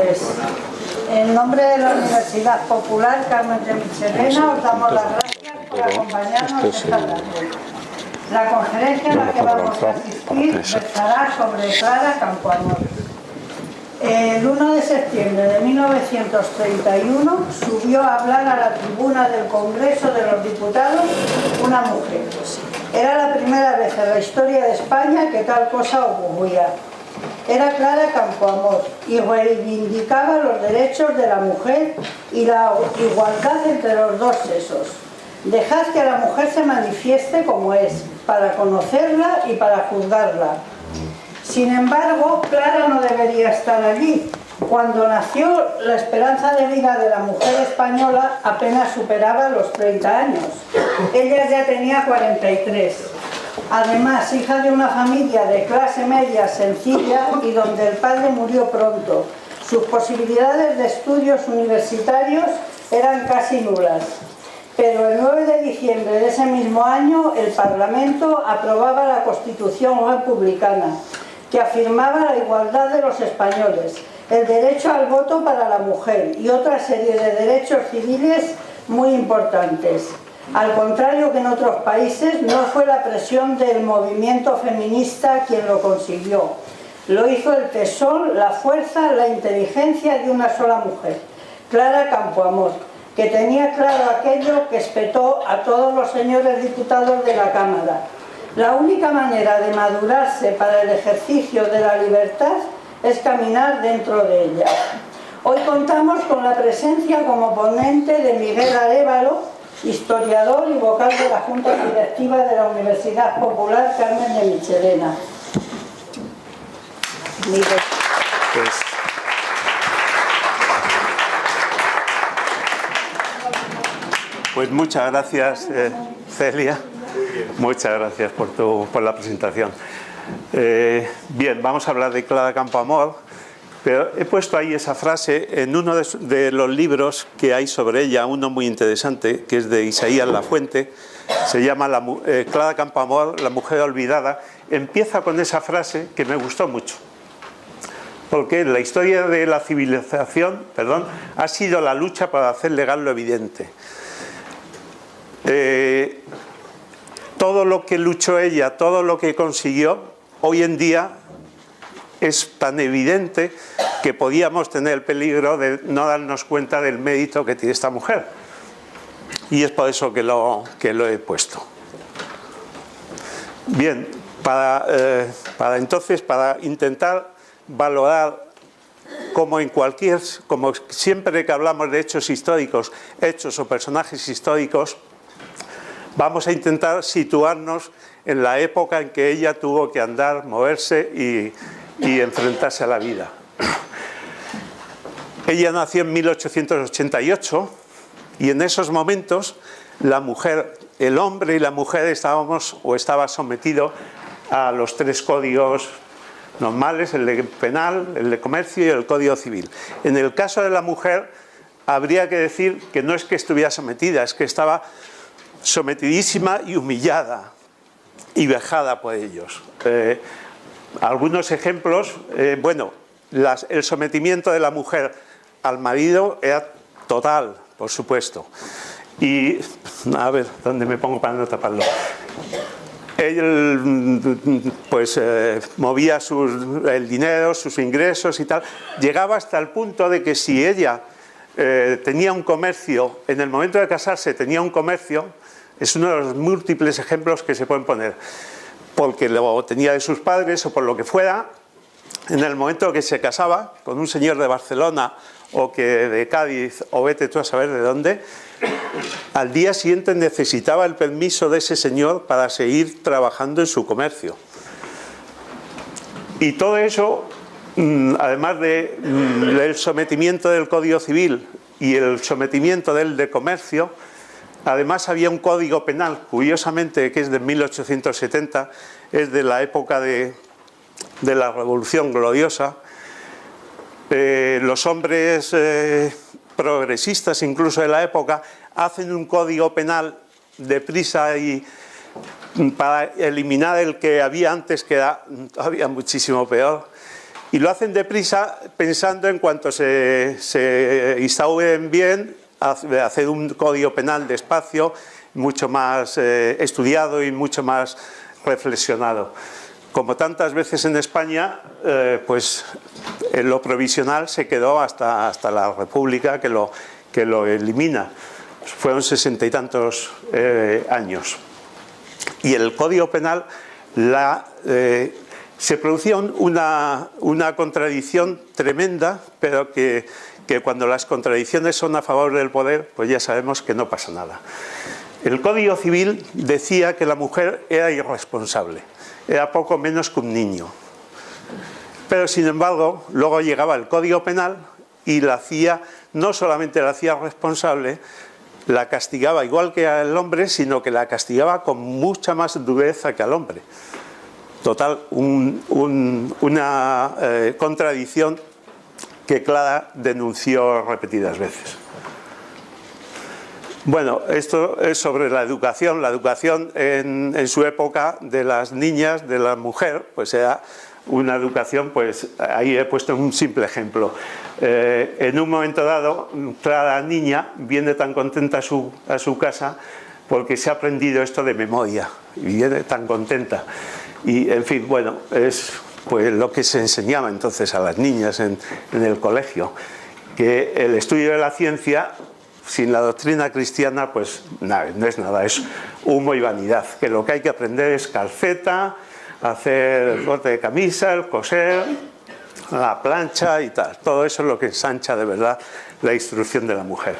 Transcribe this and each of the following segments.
Pues en nombre de la Universidad Popular Carmen de Michelena os damos las gracias por acompañarnos esta tarde. La conferencia a la que vamos a asistir versará sobre Clara Campoamor. El 1 de septiembre de 1931 subió a hablar a la tribuna del Congreso de los Diputados una mujer. Era la primera vez en la historia de España que tal cosa ocurría. Era Clara Campoamor y reivindicaba los derechos de la mujer y la igualdad entre los dos sexos. Dejad que la mujer se manifieste como es, para conocerla y para juzgarla. Sin embargo, Clara no debería estar allí. Cuando nació, la esperanza de vida de la mujer española apenas superaba los 30 años. Ella ya tenía 43. Además, hija de una familia de clase media sencilla y donde el padre murió pronto. Sus posibilidades de estudios universitarios eran casi nulas. Pero el 9 de diciembre de ese mismo año, el Parlamento aprobaba la Constitución republicana, que afirmaba la igualdad de los españoles, el derecho al voto para la mujer y otra serie de derechos civiles muy importantes. Al contrario que en otros países, no fue la presión del movimiento feminista quien lo consiguió. Lo hizo el tesón, la fuerza, la inteligencia de una sola mujer, Clara Campoamor, que tenía claro aquello que espetó a todos los señores diputados de la Cámara. La única manera de madurarse para el ejercicio de la libertad es caminar dentro de ella. Hoy contamos con la presencia como ponente de Miguel Arévalo, historiador y vocal de la Junta Directiva de la Universidad Popular Carmen de Michelena. Pues muchas gracias, Celia. Muchas gracias por la presentación. Bien, vamos a hablar de Clara Campoamor, pero he puesto ahí esa frase en uno de los libros que hay sobre ella, uno muy interesante, que es de Isaías Lafuente, se llama Clara Campoamor, la mujer olvidada. Empieza con esa frase que me gustó mucho, porque la historia de la civilización, ha sido la lucha para hacer legal lo evidente. Todo lo que luchó ella, todo lo que consiguió, hoy en día es tan evidente que podíamos tener el peligro de no darnos cuenta del mérito que tiene esta mujer. Y es por eso que lo he puesto. Bien, para intentar valorar como siempre que hablamos de hechos históricos, hechos o personajes históricos, vamos a intentar situarnos en la época en que ella tuvo que andar, moverse y enfrentarse a la vida. Ella nació en 1888 y en esos momentos la mujer, el hombre y la mujer estaba sometido a los tres códigos normales, el de penal, el de comercio y el código civil. En el caso de la mujer habría que decir que no es que estuviera sometida, es que estaba sometidísima y humillada y vejada por ellos. Algunos ejemplos, el sometimiento de la mujer al marido era total, por supuesto. Y, a ver, ¿dónde me pongo para no taparlo? Él, movía el dinero, sus ingresos y tal. Llegaba hasta el punto de que si ella tenía un comercio, en el momento de casarse tenía un comercio, es uno de los múltiples ejemplos que se pueden poner, porque lo tenía de sus padres o por lo que fuera. En el momento que se casaba con un señor de Barcelona o que de Cádiz o vete tú a saber de dónde, al día siguiente necesitaba el permiso de ese señor para seguir trabajando en su comercio. Y todo eso, además del sometimiento del Código Civil y el sometimiento del de comercio, además había un código penal, curiosamente, que es de 1870, es de la época de la Revolución Gloriosa. Los hombres progresistas, incluso de la época, hacen un código penal deprisa y para eliminar el que había antes, que era todavía muchísimo peor. Y lo hacen deprisa pensando en cuanto se instauren bien, hacer un código penal despacio, mucho más estudiado y mucho más reflexionado. Como tantas veces en España, pues en lo provisional se quedó hasta la República que lo elimina. Fueron 60 y tantos años. Y el Código Penal se producía una contradicción tremenda, pero que cuando las contradicciones son a favor del poder, pues ya sabemos que no pasa nada. El Código Civil decía que la mujer era irresponsable, era poco menos que un niño. Pero sin embargo, luego llegaba el Código Penal y no solamente la hacía responsable, la castigaba igual que al hombre, sino que la castigaba con mucha más dureza que al hombre. Total, una contradicción que Clara denunció repetidas veces. Bueno, esto es sobre la educación. La educación en su época de las niñas, de la mujer, pues era una educación, pues ahí he puesto un simple ejemplo. En un momento dado, Clara, niña, viene tan contenta a su casa porque se ha aprendido esto de memoria y viene tan contenta. Y, en fin, bueno, es pues lo que se enseñaba entonces a las niñas en el colegio, que el estudio de la ciencia sin la doctrina cristiana, pues nada, no es nada, es humo y vanidad, que lo que hay que aprender es calceta, hacer el corte de camisa, el coser, la plancha y tal. Todo eso es lo que ensancha de verdad la instrucción de la mujer.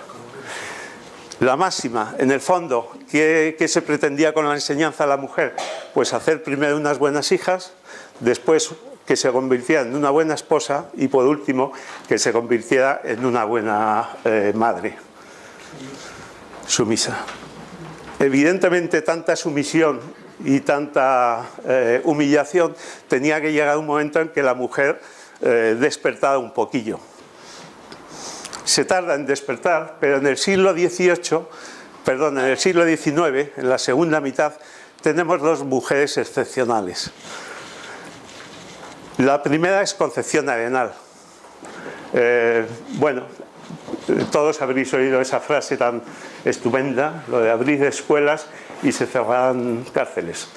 La máxima, en el fondo, ¿qué se pretendía con la enseñanza a la mujer? Pues hacer primero unas buenas hijas, después que se convirtiera en una buena esposa y por último que se convirtiera en una buena madre. Sumisa. Evidentemente tanta sumisión y tanta humillación tenía que llegar un momento en que la mujer despertara un poquillo. Se tarda en despertar, pero en el siglo XIX, en la segunda mitad, tenemos dos mujeres excepcionales. La primera es Concepción Arenal. Bueno, todos habréis oído esa frase tan estupenda, lo de abrir escuelas y se cerrarán cárceles.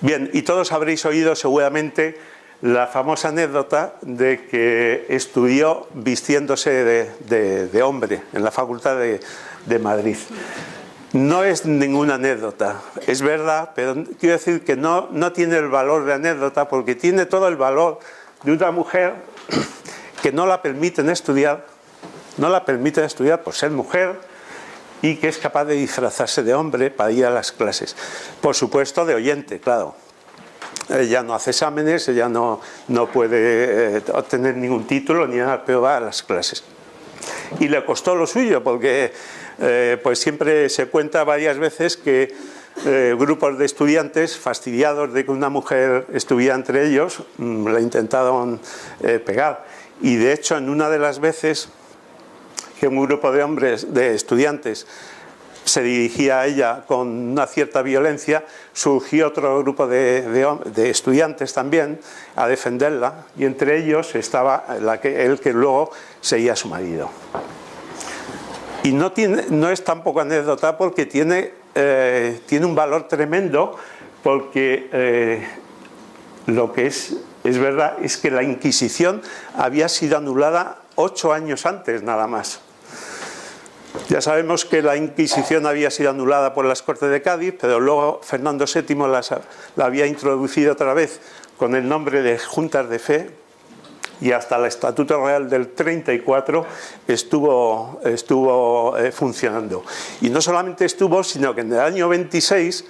Bien, y todos habréis oído seguramente la famosa anécdota de que estudió vistiéndose de hombre en la Facultad de Madrid. No es ninguna anécdota, es verdad, pero quiero decir que no tiene el valor de anécdota porque tiene todo el valor de una mujer que no la permiten estudiar por ser mujer y que es capaz de disfrazarse de hombre para ir a las clases. Por supuesto, de oyente, claro. Ella no hace exámenes, ella no puede obtener ningún título ni nada, pero va a las clases. Y le costó lo suyo porque pues siempre se cuenta varias veces que grupos de estudiantes fastidiados de que una mujer estuviera entre ellos la intentaron pegar. Y de hecho en una de las veces que un grupo de estudiantes se dirigía a ella con una cierta violencia, surgió otro grupo de estudiantes también a defenderla y entre ellos estaba el que luego sería su marido. Y no es tampoco anécdota porque tiene un valor tremendo porque lo que es verdad es que la Inquisición había sido anulada 8 años antes nada más. Ya sabemos que la Inquisición había sido anulada por las Cortes de Cádiz, pero luego Fernando VII la había introducido otra vez con el nombre de Juntas de Fe y hasta el Estatuto Real del 34 estuvo funcionando. Y no solamente estuvo, sino que en el año 26,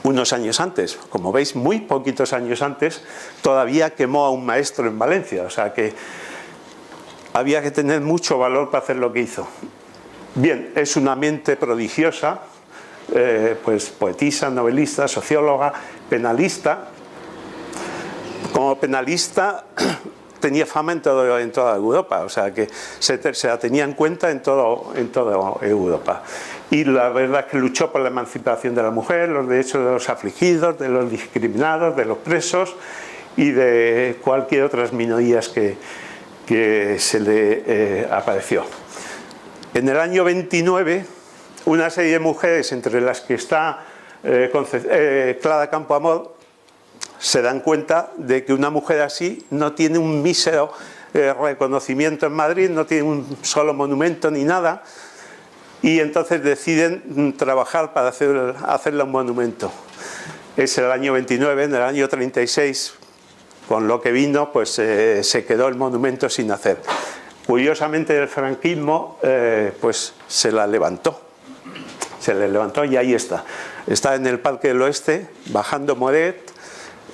unos años antes, como veis, muy poquitos años antes, todavía quemó a un maestro en Valencia, o sea que había que tener mucho valor para hacer lo que hizo. Bien, es una mente prodigiosa, pues poetisa, novelista, socióloga, penalista. Como penalista tenía fama en toda Europa, o sea que se la tenía en cuenta en toda Europa. Y la verdad es que luchó por la emancipación de la mujer, los derechos de los afligidos, de los discriminados, de los presos. y de cualquier otras minorías que se le apareció. En el año 29, una serie de mujeres, entre las que está Clara Campoamor, se dan cuenta de que una mujer así no tiene un mísero reconocimiento en Madrid, no tiene un solo monumento ni nada, y entonces deciden trabajar para hacerle un monumento. Es el año 29, en el año 36, con lo que vino, pues se quedó el monumento sin hacer. Curiosamente, el franquismo pues se la levantó. Se le levantó y ahí está. Está en el Parque del Oeste, bajando Moret,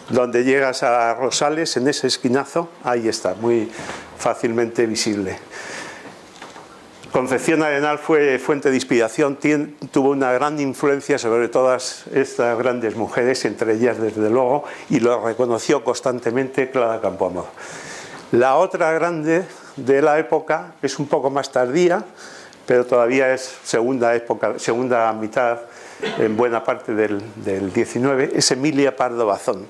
donde llegas a Rosales, en ese esquinazo, ahí está, muy fácilmente visible. Concepción Arenal fue fuente de inspiración, tuvo una gran influencia sobre todas estas grandes mujeres, entre ellas desde luego, y lo reconoció constantemente Clara Campoamor. La otra grande de la época es un poco más tardía, pero todavía es segunda mitad, en buena parte del 19, es Emilia Pardo Bazán,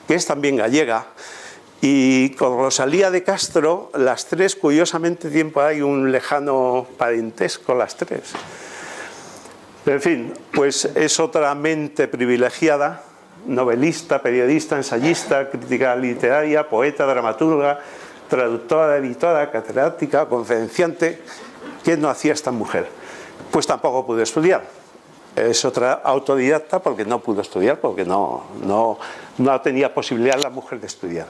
que es también gallega, y con Rosalía de Castro, las tres, curiosamente, hay un lejano parentesco, las tres. En fin, pues es otra mente privilegiada, novelista, periodista, ensayista, crítica literaria, poeta, dramaturga, traductora, editora, catedrática, conferenciante. ¿Qué no hacía esta mujer? Pues tampoco pudo estudiar. Es otra autodidacta porque no pudo estudiar, porque no tenía posibilidad la mujer de estudiar.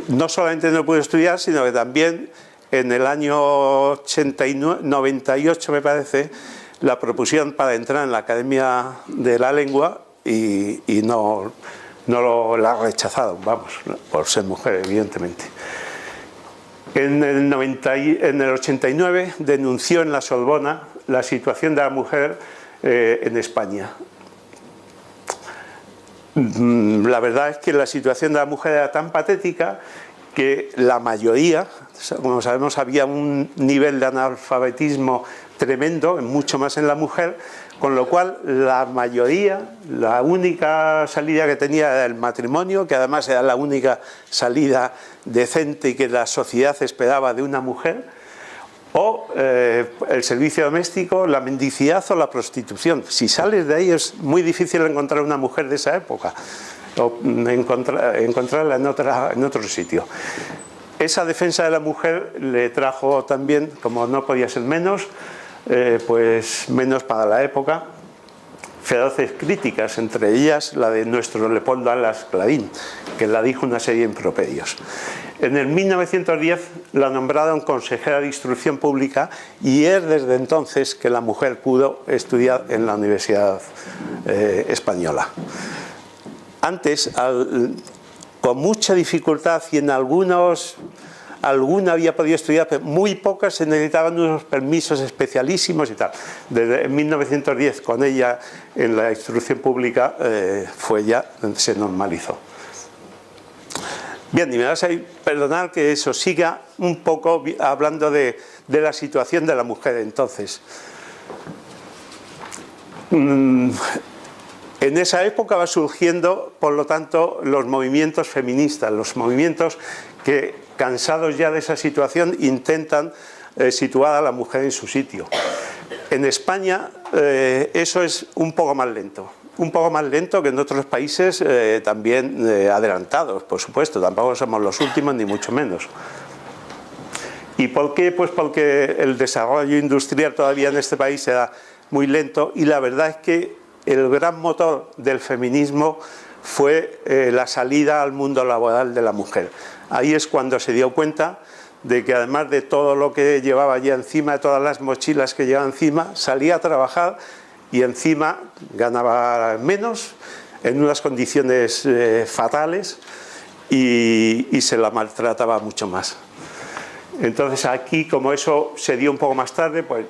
No solamente no pudo estudiar, sino que también en el año 98, me parece, la propusieron para entrar en la Academia de la Lengua y no la rechazaron, vamos, por ser mujer, evidentemente. En el 89 denunció en la Sorbona la situación de la mujer en España. La verdad es que la situación de la mujer era tan patética que la mayoría, como sabemos, había un nivel de analfabetismo tremendo, mucho más en la mujer, con lo cual la mayoría, la única salida que tenía era el matrimonio, que además era la única salida decente y que la sociedad esperaba de una mujer, o el servicio doméstico, la mendicidad o la prostitución. Si sales de ahí es muy difícil encontrar una mujer de esa época, o encontrarla en otro sitio. Esa defensa de la mujer le trajo también, como no podía ser menos, pues menos para la época, feroces críticas, entre ellas la de nuestro Leopoldo Alas Clarín, que la dijo una serie de improperios. En el 1910 la nombraron consejera de Instrucción Pública y es desde entonces que la mujer pudo estudiar en la Universidad Española. Antes, con mucha dificultad, y en alguna había podido estudiar, pero muy pocas se necesitaban unos permisos especialísimos y tal. Desde 1910, con ella en la instrucción pública, fue ya donde se normalizó. Bien, y me vas a perdonar que eso siga un poco hablando de la situación de la mujer entonces. En esa época va surgiendo, por lo tanto, los movimientos feministas, los movimientos que, cansados ya de esa situación, intentan situar a la mujer en su sitio. En España eso es un poco más lento que en otros países también adelantados, por supuesto, tampoco somos los últimos ni mucho menos. ¿Y por qué? Pues porque el desarrollo industrial todavía en este país era muy lento y la verdad es que el gran motor del feminismo fue la salida al mundo laboral de la mujer. Ahí es cuando se dio cuenta de que además de todo lo que llevaba ya encima, de todas las mochilas que llevaba encima, salía a trabajar y encima ganaba menos, en unas condiciones fatales y se la maltrataba mucho más. Entonces aquí, como eso se dio un poco más tarde, pues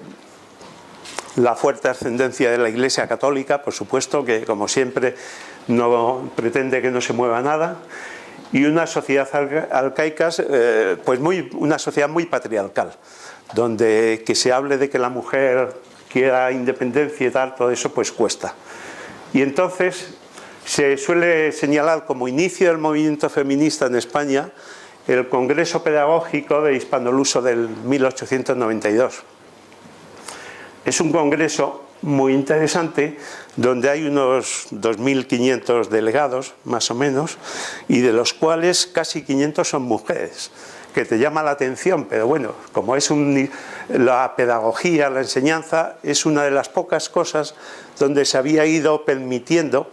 la fuerte ascendencia de la Iglesia Católica, por supuesto, que como siempre no pretende que no se mueva nada, y una sociedad arcaica, pues una sociedad muy patriarcal, donde que se hable de que la mujer quiera independencia y tal, todo eso pues cuesta. Y entonces se suele señalar como inicio del movimiento feminista en España el Congreso Pedagógico de Hispanoluso del 1892. Es un congreso muy interesante donde hay unos 2.500 delegados, más o menos, y de los cuales casi 500 son mujeres, que te llama la atención, pero bueno, como es la pedagogía, la enseñanza, es una de las pocas cosas donde se había ido permitiendo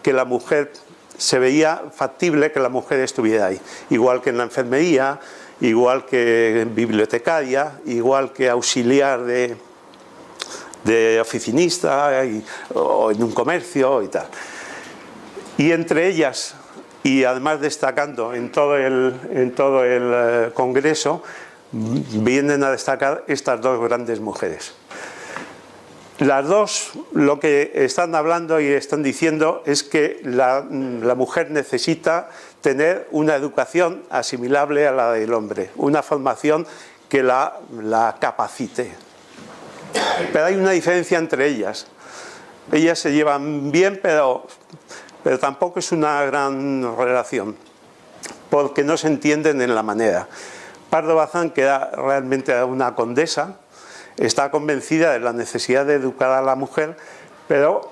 que la mujer, se veía factible que la mujer estuviera ahí, igual que en la enfermería, igual que bibliotecaria, igual que auxiliar de oficinista o en un comercio y tal. Y entre ellas, y además destacando en todo el congreso, vienen a destacar estas dos grandes mujeres. Las dos lo que están hablando y están diciendo es que la mujer necesita tener una educación asimilable a la del hombre, una formación que la capacite. Pero hay una diferencia entre ellas. Ellas se llevan bien, pero tampoco es una gran relación, porque no se entienden en la manera. Pardo Bazán, que era realmente una condesa, está convencida de la necesidad de educar a la mujer, pero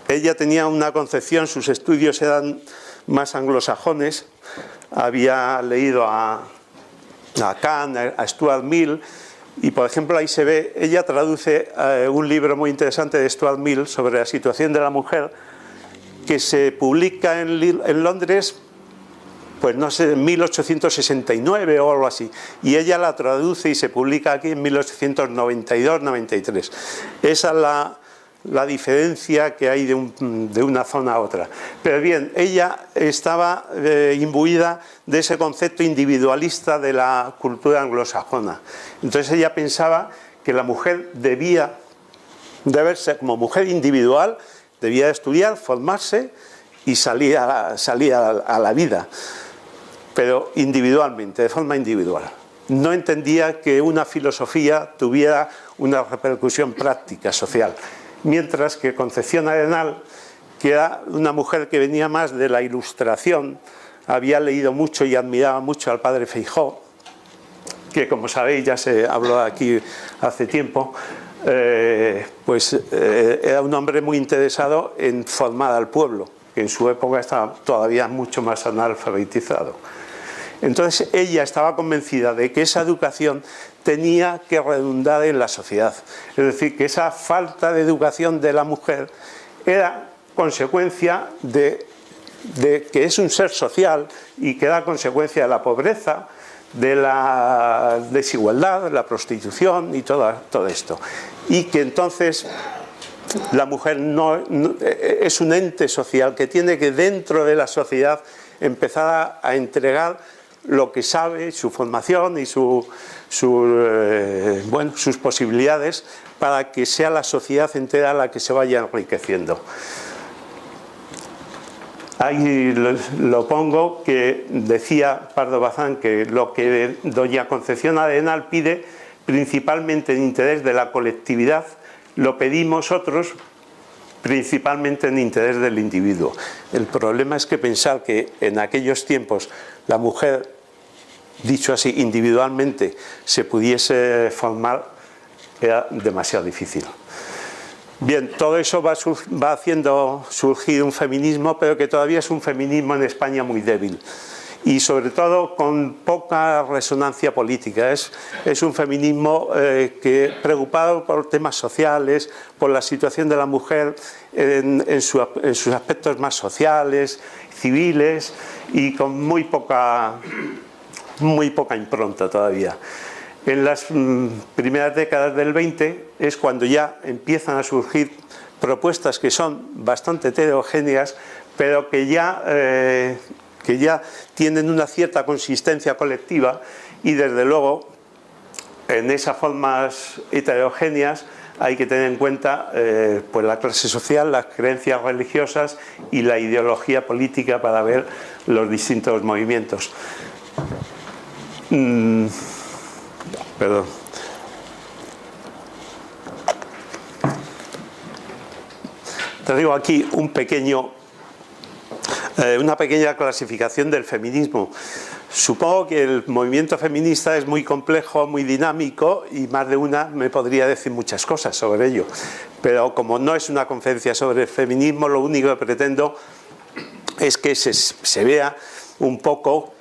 ella tenía una concepción, sus estudios eran más anglosajones, había leído a Kant, a Stuart Mill, y por ejemplo ahí se ve, ella traduce un libro muy interesante de Stuart Mill sobre la situación de la mujer, que se publica en Londres, pues no sé, en 1869 o algo así, y ella la traduce y se publica aquí en 1892-93. Esa es la diferencia que hay de una zona a otra. Pero bien, ella estaba imbuida de ese concepto individualista de la cultura anglosajona. Entonces ella pensaba que la mujer debía de verse como mujer individual, debía estudiar, formarse y salir a la vida, pero individualmente, de forma individual. No entendía que una filosofía tuviera una repercusión práctica, social. Mientras que Concepción Arenal, que era una mujer que venía más de la Ilustración, había leído mucho y admiraba mucho al padre Feijóo, que como sabéis ya se habló aquí hace tiempo, era un hombre muy interesado en formar al pueblo, que en su época estaba todavía mucho más analfabetizado. Entonces ella estaba convencida de que esa educación tenía que redundar en la sociedad. Es decir, que esa falta de educación de la mujer era consecuencia de que es un ser social y que era consecuencia de la pobreza, de la desigualdad, de la prostitución y todo esto. Y que entonces la mujer es un ente social que tiene que dentro de la sociedad empezar a entregar lo que sabe, su formación y sus posibilidades para que sea la sociedad entera la que se vaya enriqueciendo. Ahí lo pongo, que decía Pardo Bazán que lo que doña Concepción Arenal pide principalmente en interés de la colectividad, lo pedimos otros principalmente en interés del individuo. El problema es que pensar que en aquellos tiempos la mujer, dicho así, individualmente se pudiese formar era demasiado difícil. Bien, todo eso va haciendo surgir un feminismo, pero que todavía es un feminismo en España muy débil y sobre todo con poca resonancia política. Es un feminismo preocupado por temas sociales, por la situación de la mujer en sus aspectos más sociales, civiles, y con muy poca impronta todavía. En las primeras décadas del 20 es cuando ya empiezan a surgir propuestas que son bastante heterogéneas, pero que ya tienen una cierta consistencia colectiva, y desde luego en esas formas heterogéneas hay que tener en cuenta pues la clase social, las creencias religiosas y la ideología política para ver los distintos movimientos. Perdón. traigo aquí una pequeña clasificación del feminismo. Supongo que el movimiento feminista es muy complejo, muy dinámico, y más de una me podría decir muchas cosas sobre ello. Pero como no es una conferencia sobre el feminismo, lo único que pretendo es que se vea un poco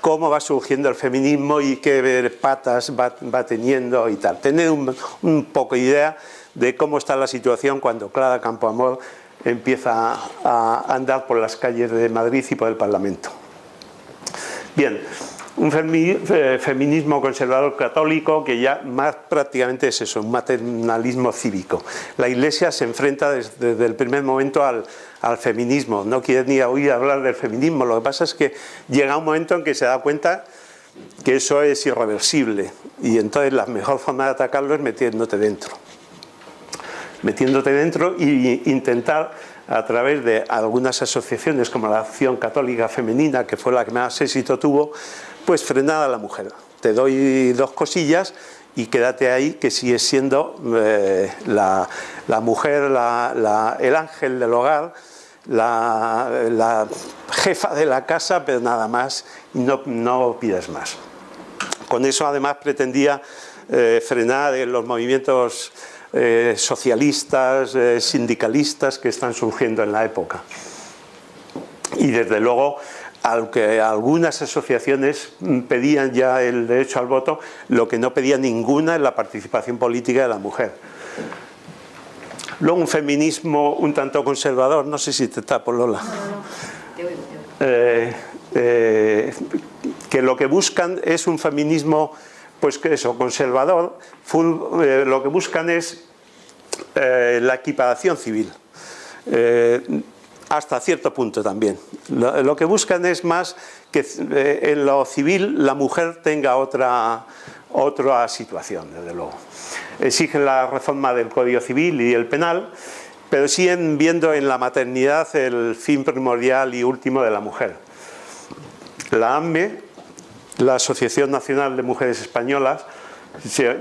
cómo va surgiendo el feminismo y qué patas va teniendo y tal. Tener un poco idea de cómo está la situación cuando Clara Campoamor empieza a andar por las calles de Madrid y por el Parlamento. Bien, un feminismo conservador católico que ya más prácticamente es eso, un maternalismo cívico. La Iglesia se enfrenta desde el primer momento al feminismo, no quiere ni oír hablar del feminismo. Lo que pasa es que llega un momento en que se da cuenta que eso es irreversible, y entonces la mejor forma de atacarlo es metiéndote dentro y intentar, a través de algunas asociaciones como la Acción Católica Femenina, que fue la que más éxito tuvo, pues frenar a la mujer. Te doy dos cosillas y quédate ahí, que sigue siendo la mujer, el ángel del hogar, la jefa de la casa, pero nada más, y no pidas más. Con eso además pretendía frenar los movimientos socialistas, sindicalistas que están surgiendo en la época. Y desde luego, aunque algunas asociaciones pedían ya el derecho al voto, lo que no pedía ninguna es la participación política de la mujer. Luego un feminismo un tanto conservador, no sé si te tapo, Lola. Que lo que buscan es un feminismo, pues que eso, conservador. Lo que buscan es la equiparación civil, hasta cierto punto también. Lo que buscan es más que en lo civil la mujer tenga otra situación, desde luego. Exigen la reforma del Código Civil y el penal, pero siguen viendo en la maternidad el fin primordial y último de la mujer. La AME, la Asociación Nacional de Mujeres Españolas,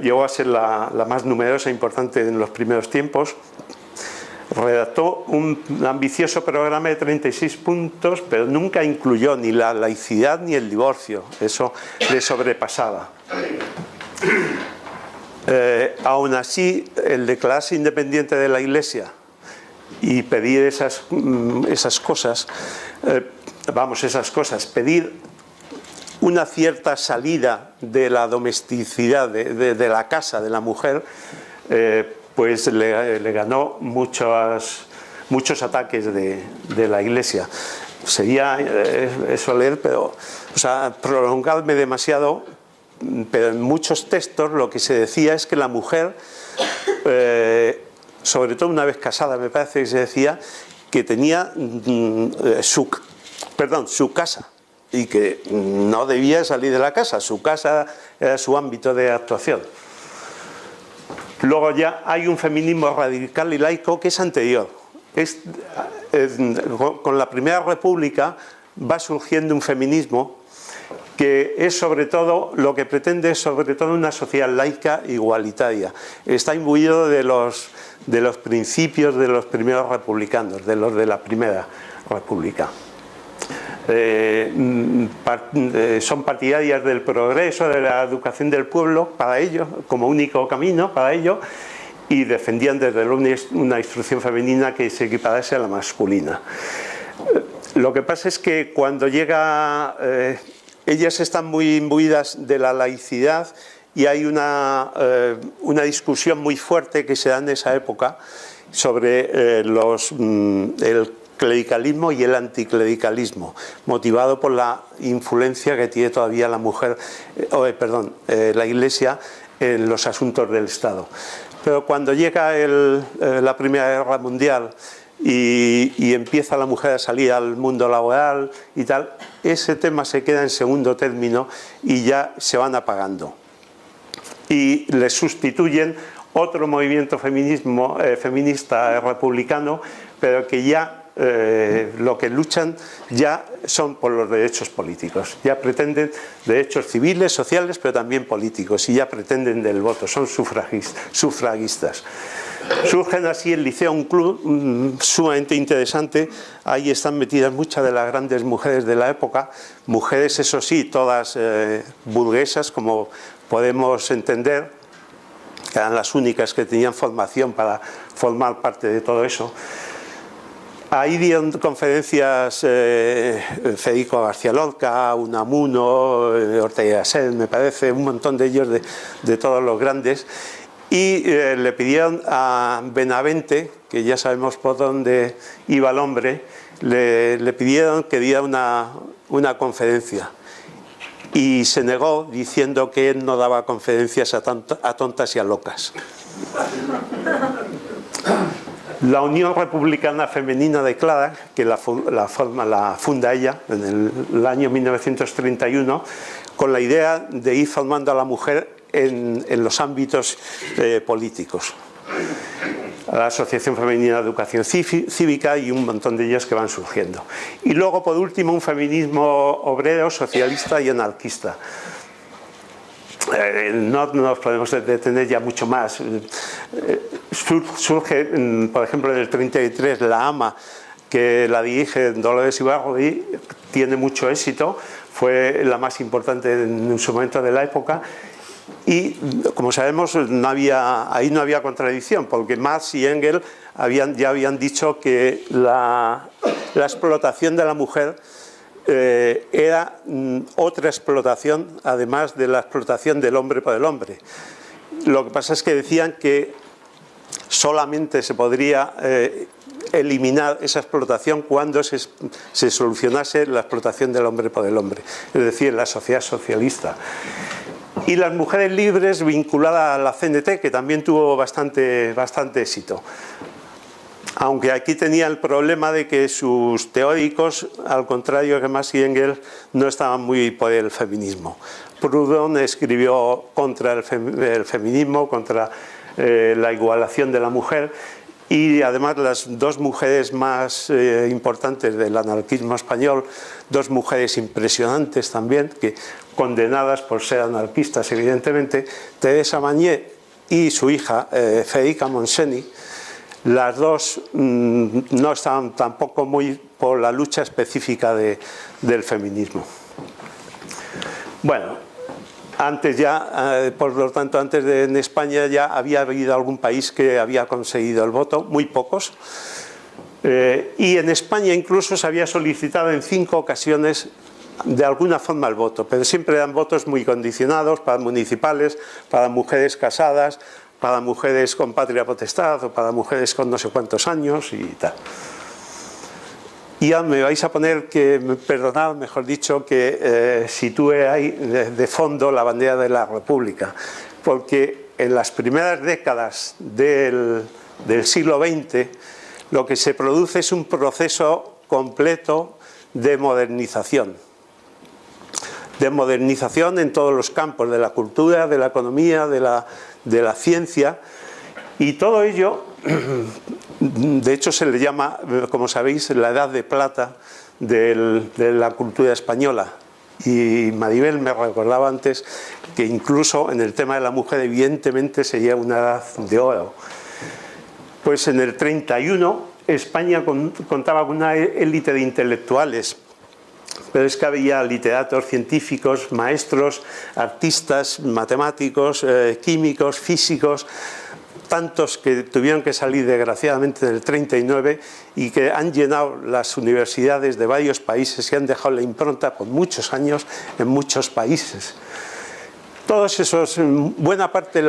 llegó a ser la más numerosa e importante en los primeros tiempos. Redactó un ambicioso programa de 36 puntos, pero nunca incluyó ni la laicidad ni el divorcio. Eso le sobrepasaba. Aún así, el declararse independiente de la Iglesia y pedir esas cosas, pedir una cierta salida de la domesticidad, de la casa, de la mujer, pues le ganó muchos ataques de la Iglesia. Sería eso leer, pero, o sea, prolongarme demasiado, pero en muchos textos lo que se decía es que la mujer, sobre todo una vez casada, me parece que se decía, que tenía su casa, y que no debía salir de la casa. Su casa era su ámbito de actuación. Luego ya hay un feminismo radical y laico que es anterior. Con la Primera República va surgiendo un feminismo que es sobre todo, lo que pretende es sobre todo una sociedad laica igualitaria. Está imbuido de los principios de los primeros republicanos, de los de la Primera República. Son partidarias del progreso, de la educación del pueblo para ello, como único camino para ello, y defendían desde luego una instrucción femenina que se equiparase a la masculina. Lo que pasa es que cuando llega, ellas están muy imbuidas de la laicidad, y hay una discusión muy fuerte que se da en esa época sobre el clericalismo y el anticlericalismo, motivado por la influencia que tiene todavía la mujer, la Iglesia en los asuntos del Estado. Pero cuando llega la Primera Guerra Mundial y empieza la mujer a salir al mundo laboral y tal, ese tema se queda en segundo término y ya se van apagando. Y le sustituyen otro movimiento feminista republicano, pero que ya lo que luchan ya son por los derechos políticos, ya pretenden derechos civiles, sociales, pero también políticos, y ya pretenden del voto, son sufragistas. Surgen así el Liceo, un club sumamente interesante. Ahí están metidas muchas de las grandes mujeres de la época, mujeres, eso sí, todas burguesas, como podemos entender, que eran las únicas que tenían formación para formar parte de todo eso. Ahí dieron conferencias Federico García Lorca, Unamuno, Ortega y Gasset, me parece, un montón de ellos, de todos los grandes. Y le pidieron a Benavente, que ya sabemos por dónde iba el hombre, le pidieron que diera una conferencia. Y se negó diciendo que él no daba conferencias a tontas y a locas. La Unión Republicana Femenina declara, que la funda ella en el año 1931, con la idea de ir formando a la mujer en los ámbitos políticos. La Asociación Femenina de Educación Cívica y un montón de ellas que van surgiendo. Y luego, por último, un feminismo obrero, socialista y anarquista. No nos podemos detener ya mucho más. Surge, por ejemplo, en el 33, la AMA, que la dirige Dolores Ibargüi, tiene mucho éxito, fue la más importante en su momento de la época. Y, como sabemos, ahí no había contradicción, porque Marx y Engels ya habían dicho que la explotación de la mujer era otra explotación, además de la explotación del hombre por el hombre. Lo que pasa es que decían que solamente se podría eliminar esa explotación cuando se solucionase la explotación del hombre por el hombre, es decir, la sociedad socialista. Y las mujeres libres, vinculadas a la CNT, que también tuvo bastante éxito. Aunque aquí tenía el problema de que sus teóricos, al contrario que Marx y Engels, no estaban muy por el feminismo. Proudhon escribió contra el feminismo, contra la igualación de la mujer, y además las dos mujeres más importantes del anarquismo español, dos mujeres impresionantes también, que condenadas por ser anarquistas evidentemente, Teresa Magnier y su hija Federica Montseny, las dos no estaban tampoco muy por la lucha específica del feminismo. Bueno, antes ya, por lo tanto, en España ya había habido algún país que había conseguido el voto, muy pocos, y en España incluso se había solicitado en 5 ocasiones de alguna forma el voto, pero siempre eran votos muy condicionados para municipales, para mujeres casadas, para mujeres con patria potestad o para mujeres con no sé cuántos años y tal. Y ya me vais a poner que, perdonad, mejor dicho, que sitúe ahí de fondo la bandera de la República, porque en las primeras décadas del siglo XX lo que se produce es un proceso completo de modernización en todos los campos, de la cultura, de la economía, de la ciencia, y todo ello, de hecho se le llama, como sabéis, la edad de plata de la cultura española. Y Maribel me recordaba antes que incluso en el tema de la mujer evidentemente sería una edad de oro. Pues en el 31 España contaba con una élite de intelectuales, pero es que había literatos, científicos, maestros, artistas, matemáticos, químicos, físicos, tantos que tuvieron que salir desgraciadamente en el 39 y que han llenado las universidades de varios países y han dejado la impronta por muchos años en muchos países. Todos esos, buena parte,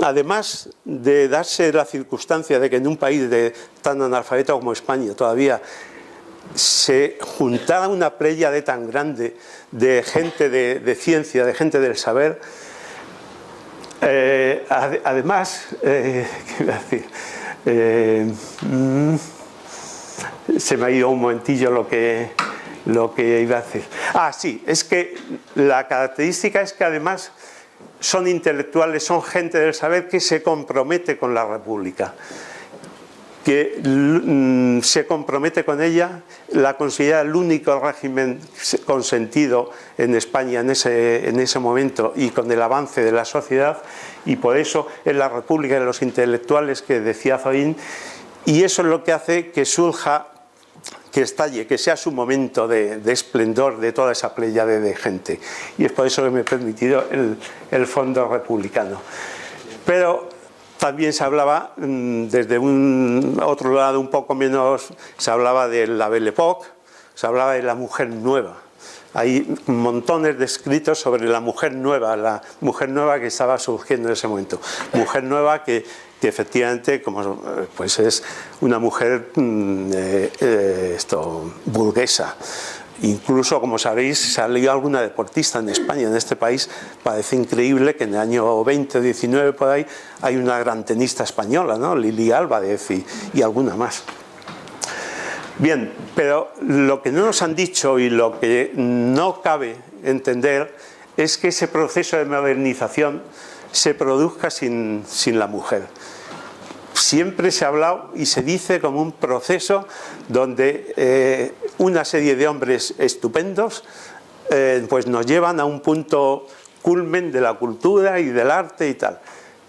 además de darse la circunstancia de que en un país tan analfabeto como España todavía se juntara una pléyade tan grande de gente de ciencia, de gente del saber, además, ¿qué iba a decir? Se me ha ido un momentillo lo que iba a decir. Ah, sí, es que la característica es que además son intelectuales, son gente del saber que se compromete con la República. que se compromete con ella, la considera el único régimen consentido en España en ese momento y con el avance de la sociedad, y por eso es la República de los Intelectuales que decía Zoín, y eso es lo que hace que surja, que estalle, que sea su momento de esplendor de toda esa pléyade de gente, y es por eso que me he permitido el fondo republicano. Pero también se hablaba, desde un otro lado un poco menos, se hablaba de la Belle Époque, se hablaba de la mujer nueva. Hay montones de escritos sobre la mujer nueva que estaba surgiendo en ese momento. Mujer nueva que efectivamente pues es una mujer burguesa. Incluso, como sabéis, salió alguna deportista en España, en este país. Parece increíble que en el año 20 o 19 por ahí hay una gran tenista española, ¿no? Lili Álvarez y alguna más. Bien, pero lo que no nos han dicho y lo que no cabe entender es que ese proceso de modernización se produzca sin la mujer. Siempre se ha hablado y se dice como un proceso donde una serie de hombres estupendos pues nos llevan a un punto culmen de la cultura y del arte y tal.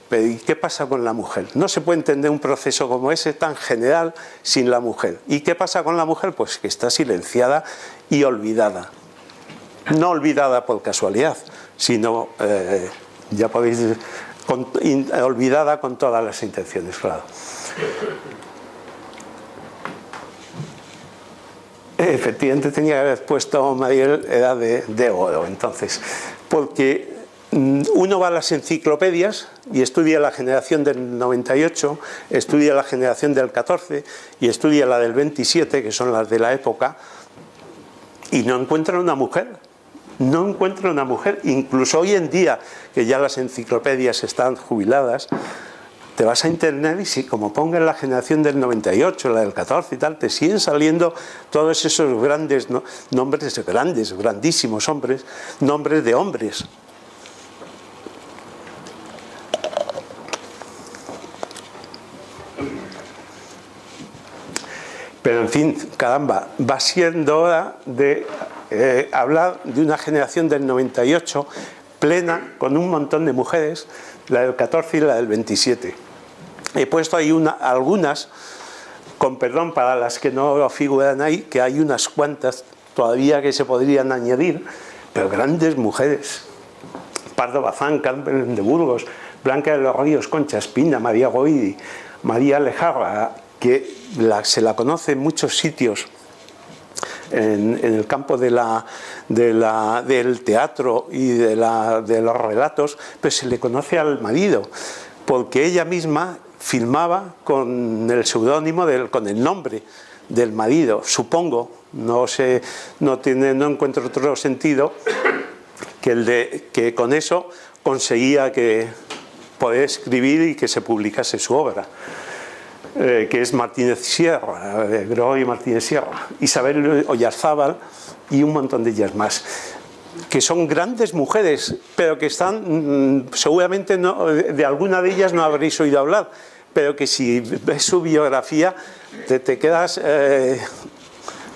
Pero ¿y qué pasa con la mujer? No se puede entender un proceso como ese tan general sin la mujer. ¿Y qué pasa con la mujer? Pues que está silenciada y olvidada. No olvidada por casualidad, sino, ya podéis decir, olvidada con todas las intenciones, claro. Efectivamente tenía que haber puesto Mariel edad de oro, entonces, porque uno va a las enciclopedias y estudia la generación del 98, estudia la generación del 14 y estudia la del 27, que son las de la época, y no encuentra una mujer. No encuentra una mujer. Incluso hoy en día, que ya las enciclopedias están jubiladas, te vas a internet y si como pongas la generación del 98, la del 14 y tal, te siguen saliendo todos esos grandes nombres, grandísimos hombres, nombres de hombres. Pero en fin, caramba, va siendo hora de hablar de una generación del 98 plena, con un montón de mujeres, la del 14 y la del 27. He puesto ahí algunas, con perdón para las que no figuran ahí, que hay unas cuantas todavía que se podrían añadir, pero grandes mujeres. Pardo Bazán, Carmen de Burgos, Blanca de los Ríos, Concha Espina, María Goidi, María Lejarra, que se la conoce en muchos sitios en el campo del teatro y de los relatos, pero se le conoce al marido, porque ella misma filmaba con el seudónimo, con el nombre del marido, supongo, no encuentro otro sentido que el de que con eso conseguía poder escribir y que se publicase su obra. Que es Martínez Sierra, Gregorio Martínez Sierra, Isabel Oyarzábal y un montón de ellas más, que son grandes mujeres, pero que están, seguramente de alguna de ellas no habréis oído hablar, pero que si ves su biografía te quedas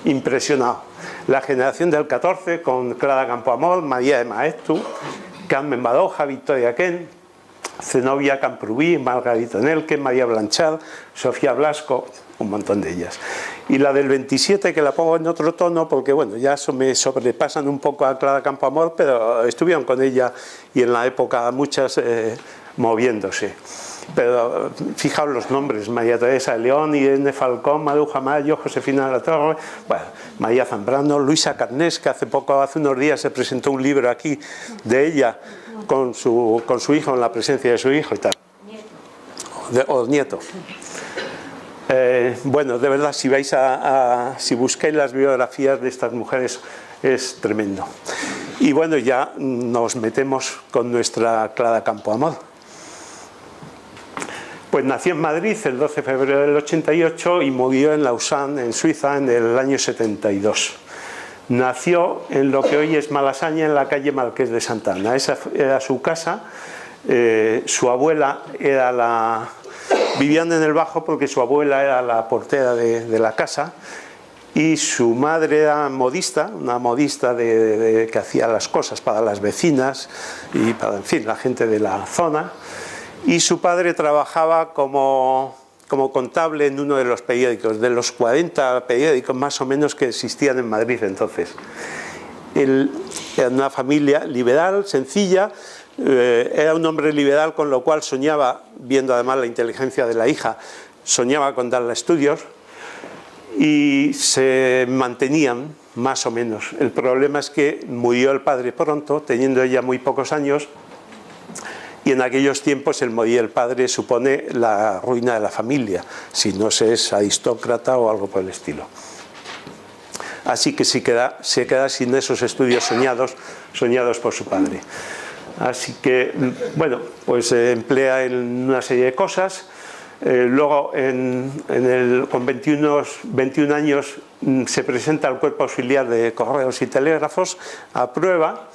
impresionado. La generación del 14 con Clara Campoamor, María de Maeztu, Carmen Badoja, Victoria Kent, Zenobia Camprubí, Margarita Nelke, María Blanchard, Sofía Blasco, un montón de ellas. Y la del 27, que la pongo en otro tono, porque bueno, ya me sobrepasan un poco a Clara Campoamor, pero estuvieron con ella y en la época muchas moviéndose. Pero fijaos los nombres: María Teresa de León, Irene Falcón, Maruja Mayo, Josefina de la Torre, bueno, María Zambrano, Luisa Carnés, que hace unos días se presentó un libro aquí de ella con su hijo, en la presencia de su hijo y tal, o nieto. Bueno, de verdad, si buscáis las biografías de estas mujeres, es tremendo. Y bueno, ya nos metemos con nuestra Clara Campoamor. Pues nació en Madrid el 12 de febrero del 88 y murió en Lausanne, en Suiza, en el año 72. Nació en lo que hoy es Malasaña, en la calle Marqués de Santa Ana. Esa era su casa. Su abuela era vivían en el Bajo porque su abuela era la portera de la casa y su madre era modista, una modista que hacía las cosas para las vecinas y para, en fin, la gente de la zona, y su padre trabajaba como contable en uno de los periódicos, de los 40 periódicos más o menos que existían en Madrid entonces. Era una familia liberal, sencilla, era un hombre liberal, con lo cual soñaba, viendo además la inteligencia de la hija, soñaba con darle estudios y se mantenían más o menos. El problema es que murió el padre pronto, teniendo ella muy pocos años, y en aquellos tiempos el morir el padre supone la ruina de la familia, si no se es aristócrata o algo por el estilo. Así que se queda sin esos estudios soñados por su padre. Así que, bueno, pues se emplea en una serie de cosas. Luego, con 21 años, se presenta al Cuerpo Auxiliar de Correos y Telégrafos, aprueba,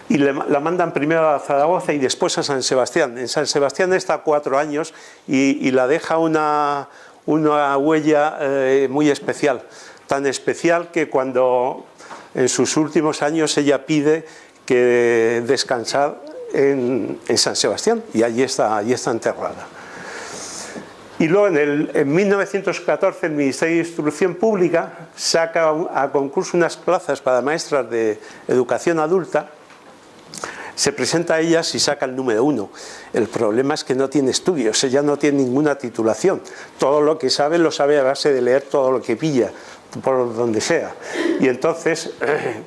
y la mandan primero a Zaragoza y después a San Sebastián. En San Sebastián está 4 años y la deja una huella muy especial. Tan especial que cuando en sus últimos años ella pide que descansar en San Sebastián, y allí está enterrada. Y luego en 1914 el Ministerio de Instrucción Pública saca a concurso unas plazas para maestras de educación adulta. Se presenta a ellas y saca el número 1. El problema es que no tiene estudios, ella no tiene ninguna titulación. Todo lo que sabe lo sabe a base de leer todo lo que pilla, por donde sea. Y entonces,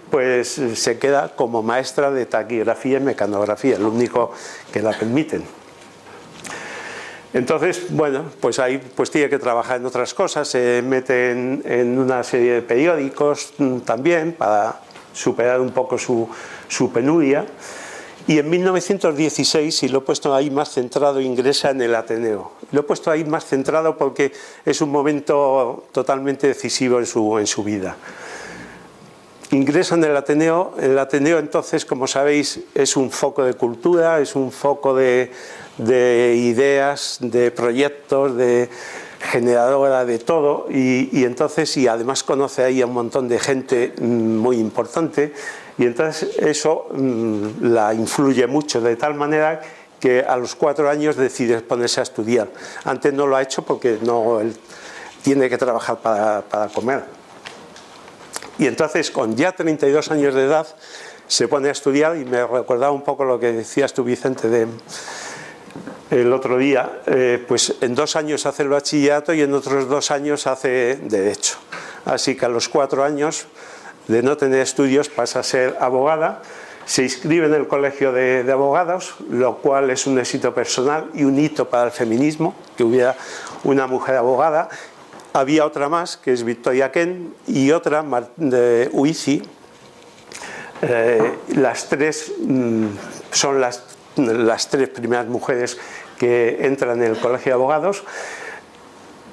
pues se queda como maestra de taquigrafía y mecanografía, lo único que la permiten. Entonces, bueno, pues ahí pues tiene que trabajar en otras cosas, se mete en una serie de periódicos también para superar un poco su penuria. Y en 1916, y lo he puesto ahí más centrado, ingresa en el Ateneo. Lo he puesto ahí más centrado porque es un momento totalmente decisivo en su vida. Ingresa en el Ateneo. El Ateneo entonces, como sabéis, es un foco de cultura, es un foco de ideas, de proyectos, de generadora de todo, y entonces, y además conoce ahí a un montón de gente muy importante, y entonces eso la influye mucho, de tal manera que a los 4 años decide ponerse a estudiar. Antes no lo ha hecho porque él tiene que trabajar para comer. Y entonces, con ya 32 años de edad, se pone a estudiar, y me recordaba un poco lo que decías tú, Vicente, el otro día. Pues en 2 años hace el bachillerato y en otros 2 años hace Derecho. Así que a los 4 años de no tener estudios pasa a ser abogada, se inscribe en el Colegio de Abogados, lo cual es un éxito personal y un hito para el feminismo, que hubiera una mujer abogada. Había otra más, que es Victoria Kent, y otra, Uici. Las 3 son las 3 primeras mujeres que entran en el Colegio de Abogados,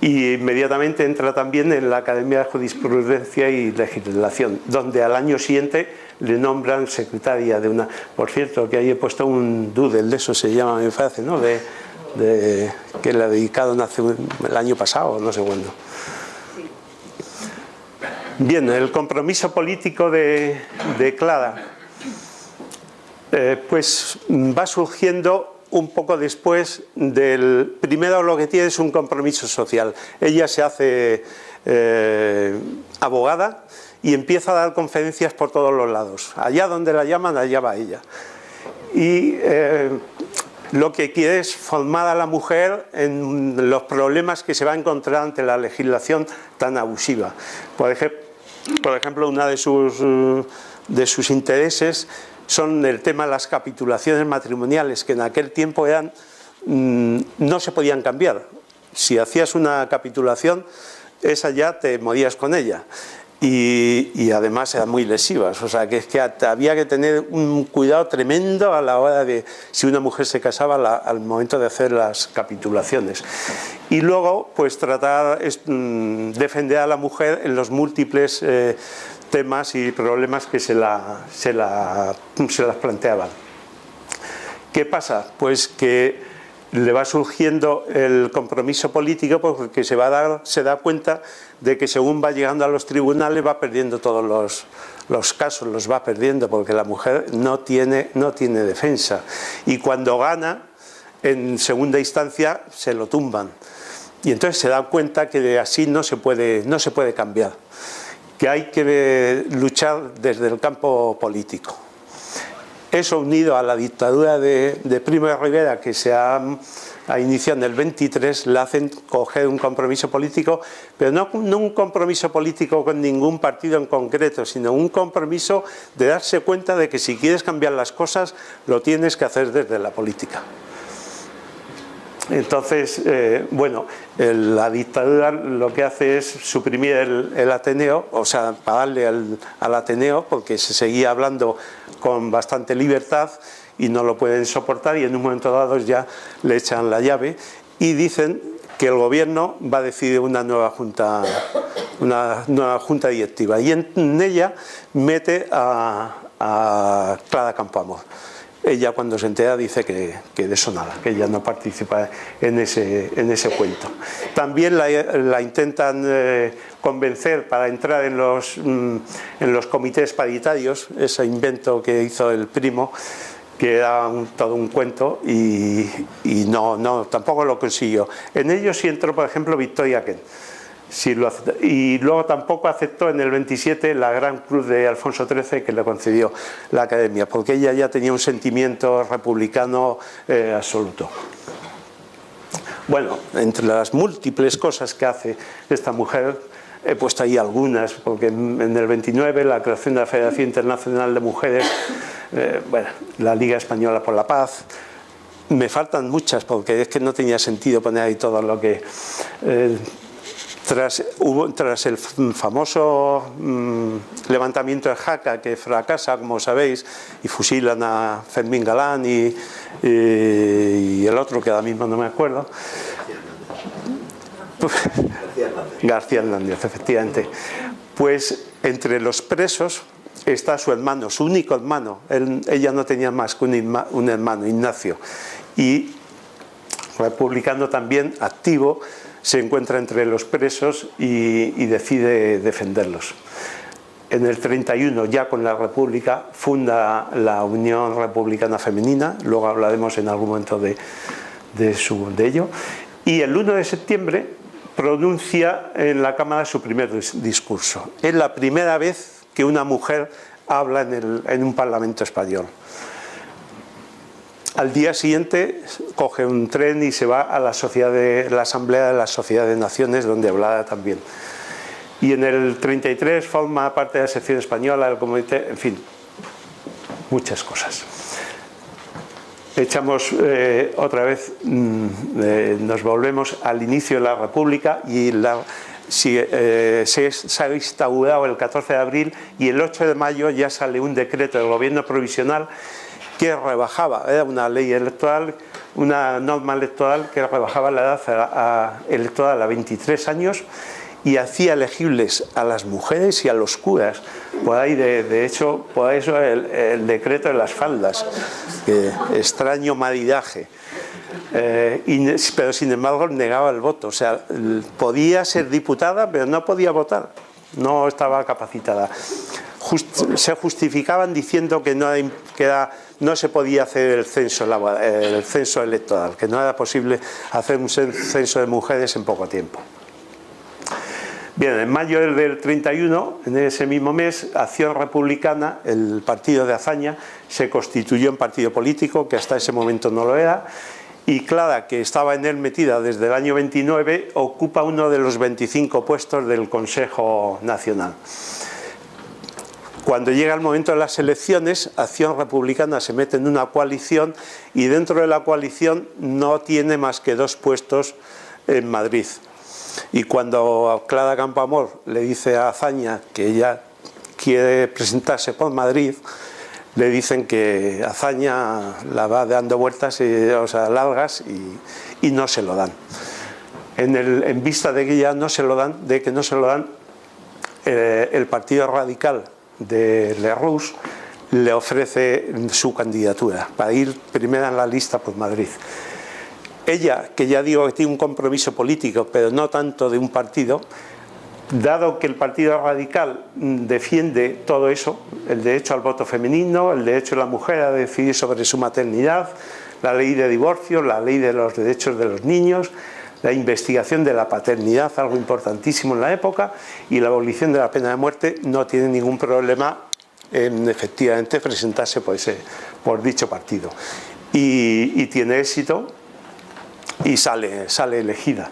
y inmediatamente entra también en la Academia de Jurisprudencia y Legislación, donde al año siguiente le nombran secretaria de una... Por cierto, que ahí he puesto un doodle, de eso se llama, me parece, ¿no? Que le dedicaron el año pasado, no sé cuándo. Bien, el compromiso político de Clara pues va surgiendo un poco después del... Primero lo que tiene es un compromiso social. Ella se hace abogada y empieza a dar conferencias por todos los lados. Allá donde la llaman, allá va ella. Y lo que quiere es formar a la mujer en los problemas que se va a encontrar ante la legislación tan abusiva. Por ejemplo, una de sus intereses son el tema de las capitulaciones matrimoniales, que en aquel tiempo no se podían cambiar. Si hacías una capitulación, esa ya te morías con ella. Y además eran muy lesivas, o sea que había que tener un cuidado tremendo a la hora de, si una mujer se casaba, al momento de hacer las capitulaciones. Y luego, pues tratar de defender a la mujer en los múltiples temas y problemas que se las planteaban. ¿Qué pasa? Pues que le va surgiendo el compromiso político porque se da cuenta de que según va llegando a los tribunales va perdiendo todos los casos, los va perdiendo porque la mujer no tiene defensa. Y cuando gana, en segunda instancia, se lo tumban. Y entonces se da cuenta que así no se puede cambiar, que hay que luchar desde el campo político. Eso unido a la dictadura de Primo de Rivera, que se ha iniciado en el 23, le hacen coger un compromiso político, pero no un compromiso político con ningún partido en concreto, sino un compromiso de darse cuenta de que si quieres cambiar las cosas, lo tienes que hacer desde la política. Entonces, bueno, la dictadura lo que hace es suprimir el Ateneo, o sea, pagarle al Ateneo, porque se seguía hablando con bastante libertad y no lo pueden soportar, y en un momento dado ya le echan la llave y dicen que el gobierno va a decidir una nueva junta directiva, y en ella mete a Clara Campoamor. Ella, cuando se entera, dice que de eso nada, que ella no participa en ese cuento. También la intentan convencer para entrar en los comités paritarios, ese invento que hizo el Primo, que era todo un cuento, y tampoco lo consiguió. En ellos sí entró, por ejemplo, Victoria Kent. Sí, y luego tampoco aceptó en el 27 la Gran Cruz de Alfonso XIII que le concedió la Academia, porque ella ya tenía un sentimiento republicano absoluto. Bueno, entre las múltiples cosas que hace esta mujer, he puesto ahí algunas, porque en el 29 la creación de la Federación Internacional de Mujeres, bueno, la Liga Española por la Paz. Me faltan muchas, porque es que no tenía sentido poner ahí todo lo que... Tras el famoso levantamiento de Jaca, que fracasa, como sabéis, y fusilan a Fermín Galán y el otro, que ahora mismo no me acuerdo, García Hernández, efectivamente, pues entre los presos está su hermano, su único hermano. Ella no tenía más que un hermano, Ignacio, y republicano también, activo, se encuentra entre los presos y decide defenderlos. En el 31, ya con la República, funda la Unión Republicana Femenina, luego hablaremos en algún momento de ello, y el 1 de septiembre pronuncia en la Cámara su primer discurso. Es la primera vez que una mujer habla en un Parlamento español. Al día siguiente coge un tren y se va a la Asamblea de la Sociedad de Naciones, donde hablaba también. Y en el 33 forma parte de la sección española del Comité, en fin, muchas cosas. Echamos otra vez, nos volvemos al inicio de la República, y se ha instaurado el 14 de abril, y el 8 de mayo ya sale un decreto del gobierno provisional que rebajaba, era una ley electoral, una norma electoral que rebajaba la edad electoral a 23 años y hacía elegibles a las mujeres y a los curas. Por ahí, de hecho, por eso el decreto de las faldas, extraño maridaje. Pero sin embargo negaba el voto, o sea, podía ser diputada pero no podía votar, no estaba capacitada. Se justificaban diciendo que no se podía hacer el censo electoral, que no era posible hacer un censo de mujeres en poco tiempo. Bien, en mayo del 31, en ese mismo mes, Acción Republicana, el partido de Azaña, se constituyó en partido político, que hasta ese momento no lo era, y Clara, que estaba en él metida desde el año 29, ocupa uno de los 25 puestos del Consejo Nacional. Cuando llega el momento de las elecciones, Acción Republicana se mete en una coalición, y dentro de la coalición no tiene más que 2 puestos en Madrid. Y cuando Clara Campoamor le dice a Azaña que ella quiere presentarse por Madrid, le dicen que Azaña la va dando vueltas, o sea, largas, y no se lo dan. En vista de que ya no se lo dan, el Partido Radical de Lerroux le ofrece su candidatura para ir primera en la lista por Madrid. ella, que ya digo que tiene un compromiso político, pero no tanto de un partido, dado que el Partido Radical defiende todo eso, el derecho al voto femenino, el derecho de la mujer a decidir sobre su maternidad, la ley de divorcio, la ley de los derechos de los niños, la investigación de la paternidad, algo importantísimo en la época, y la abolición de la pena de muerte, no tiene ningún problema en efectivamente presentarse por dicho partido. Y tiene éxito y sale elegida.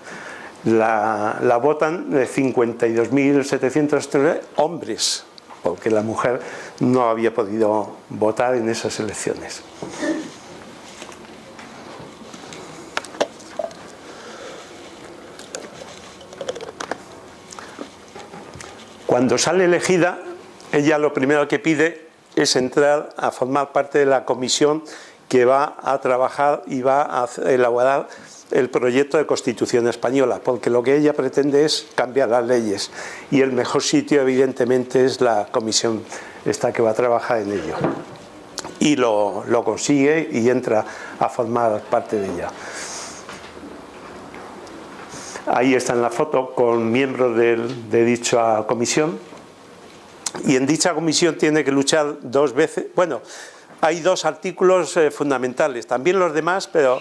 La votan 52.700 hombres, porque la mujer no había podido votar en esas elecciones. Cuando sale elegida, ella lo primero que pide es entrar a formar parte de la comisión que va a trabajar y va a elaborar el proyecto de Constitución española, porque lo que ella pretende es cambiar las leyes, y el mejor sitio evidentemente es la comisión esta que va a trabajar en ello, y lo consigue y entra a formar parte de ella. Ahí está en la foto con miembros de dicha comisión, y en dicha comisión tiene que luchar 2 veces. Bueno, hay 2 artículos fundamentales, también los demás, pero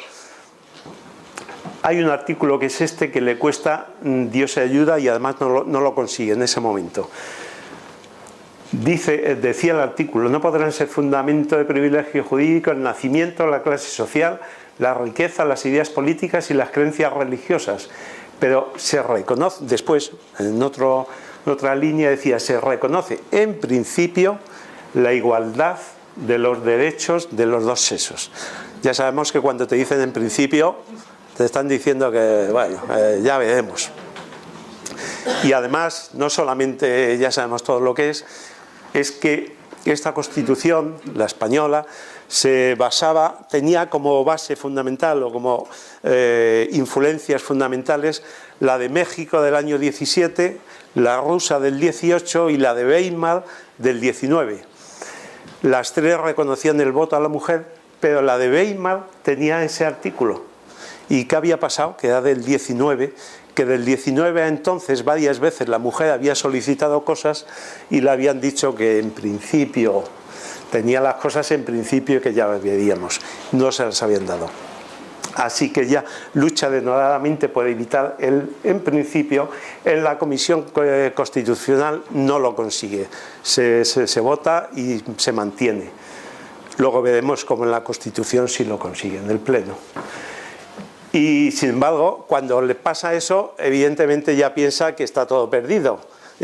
hay un artículo que es este que le cuesta Dios se ayuda, y además no lo consigue en ese momento. Decía el artículo: no podrán ser fundamento de privilegio jurídico el nacimiento, la clase social, la riqueza, las ideas políticas y las creencias religiosas. Pero se reconoce, después en otra línea decía, se reconoce en principio la igualdad de los derechos de los 2 sexos. Ya sabemos que cuando te dicen en principio, te están diciendo que, bueno, ya veremos. Y además, no solamente ya sabemos todo lo que es que esta Constitución, la española, tenía como base fundamental o como influencias fundamentales la de México del año 17, la rusa del 18 y la de Weimar del 19. Las 3 reconocían el voto a la mujer, pero la de Weimar tenía ese artículo. ¿Y qué había pasado? Que era del 19, que del 19 a entonces varias veces la mujer había solicitado cosas y le habían dicho que en principio tenía las cosas en principio que ya veríamos, no se las habían dado. Así que ya lucha denodadamente por evitar en principio. En la Comisión Constitucional no lo consigue, se vota y se mantiene. Luego veremos cómo en la Constitución sí lo consigue, en el Pleno. Y sin embargo, cuando le pasa eso, evidentemente ya piensa que está todo perdido.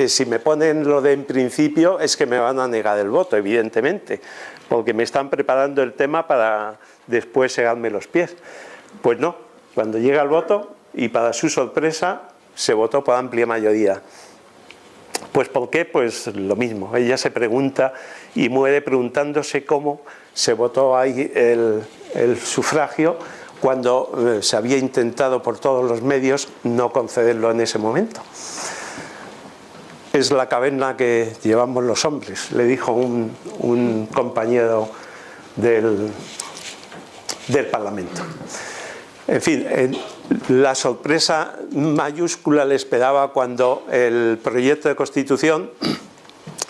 Si me ponen lo de en principio, es que me van a negar el voto, evidentemente, porque me están preparando el tema para después segarme los pies. Pues no, cuando llega el voto, y para su sorpresa, se votó por amplia mayoría. Pues ¿por qué? Pues lo mismo, ella se pregunta y muere preguntándose cómo se votó ahí el sufragio, cuando se había intentado por todos los medios no concederlo en ese momento. Es la caverna que llevamos los hombres, le dijo un compañero del Parlamento. En fin, la sorpresa mayúscula le esperaba cuando el proyecto de Constitución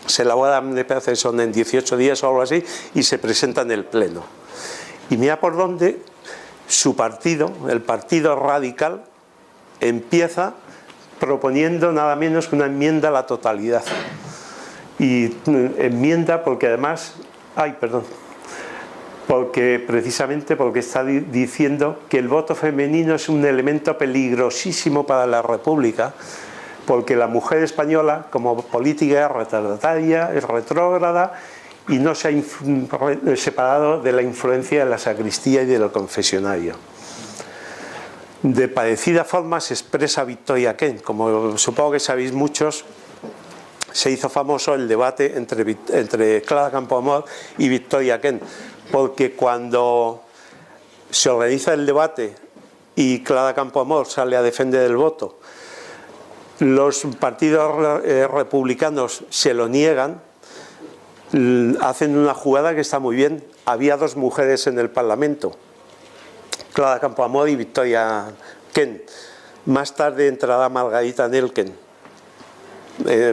se elabora, me parece, son en 18 días o algo así, y se presenta en el Pleno. Y mira por dónde su partido, el Partido Radical, empieza proponiendo nada menos que una enmienda a la totalidad. Y enmienda porque además, precisamente porque está diciendo que el voto femenino es un elemento peligrosísimo para la República, porque la mujer española como política es retardataria, es retrógrada, y no se ha separado de la influencia de la sacristía y del confesionario. De parecida forma se expresa Victoria Kent. Como supongo que sabéis muchos, se hizo famoso el debate entre Clara Campoamor y Victoria Kent, porque cuando se organiza el debate y Clara Campoamor sale a defender el voto, los partidos republicanos se lo niegan. Hacen una jugada que está muy bien. Había 2 mujeres en el Parlamento, Clara Campoamor y Victoria Kent. Más tarde entrará Margarita Nelken.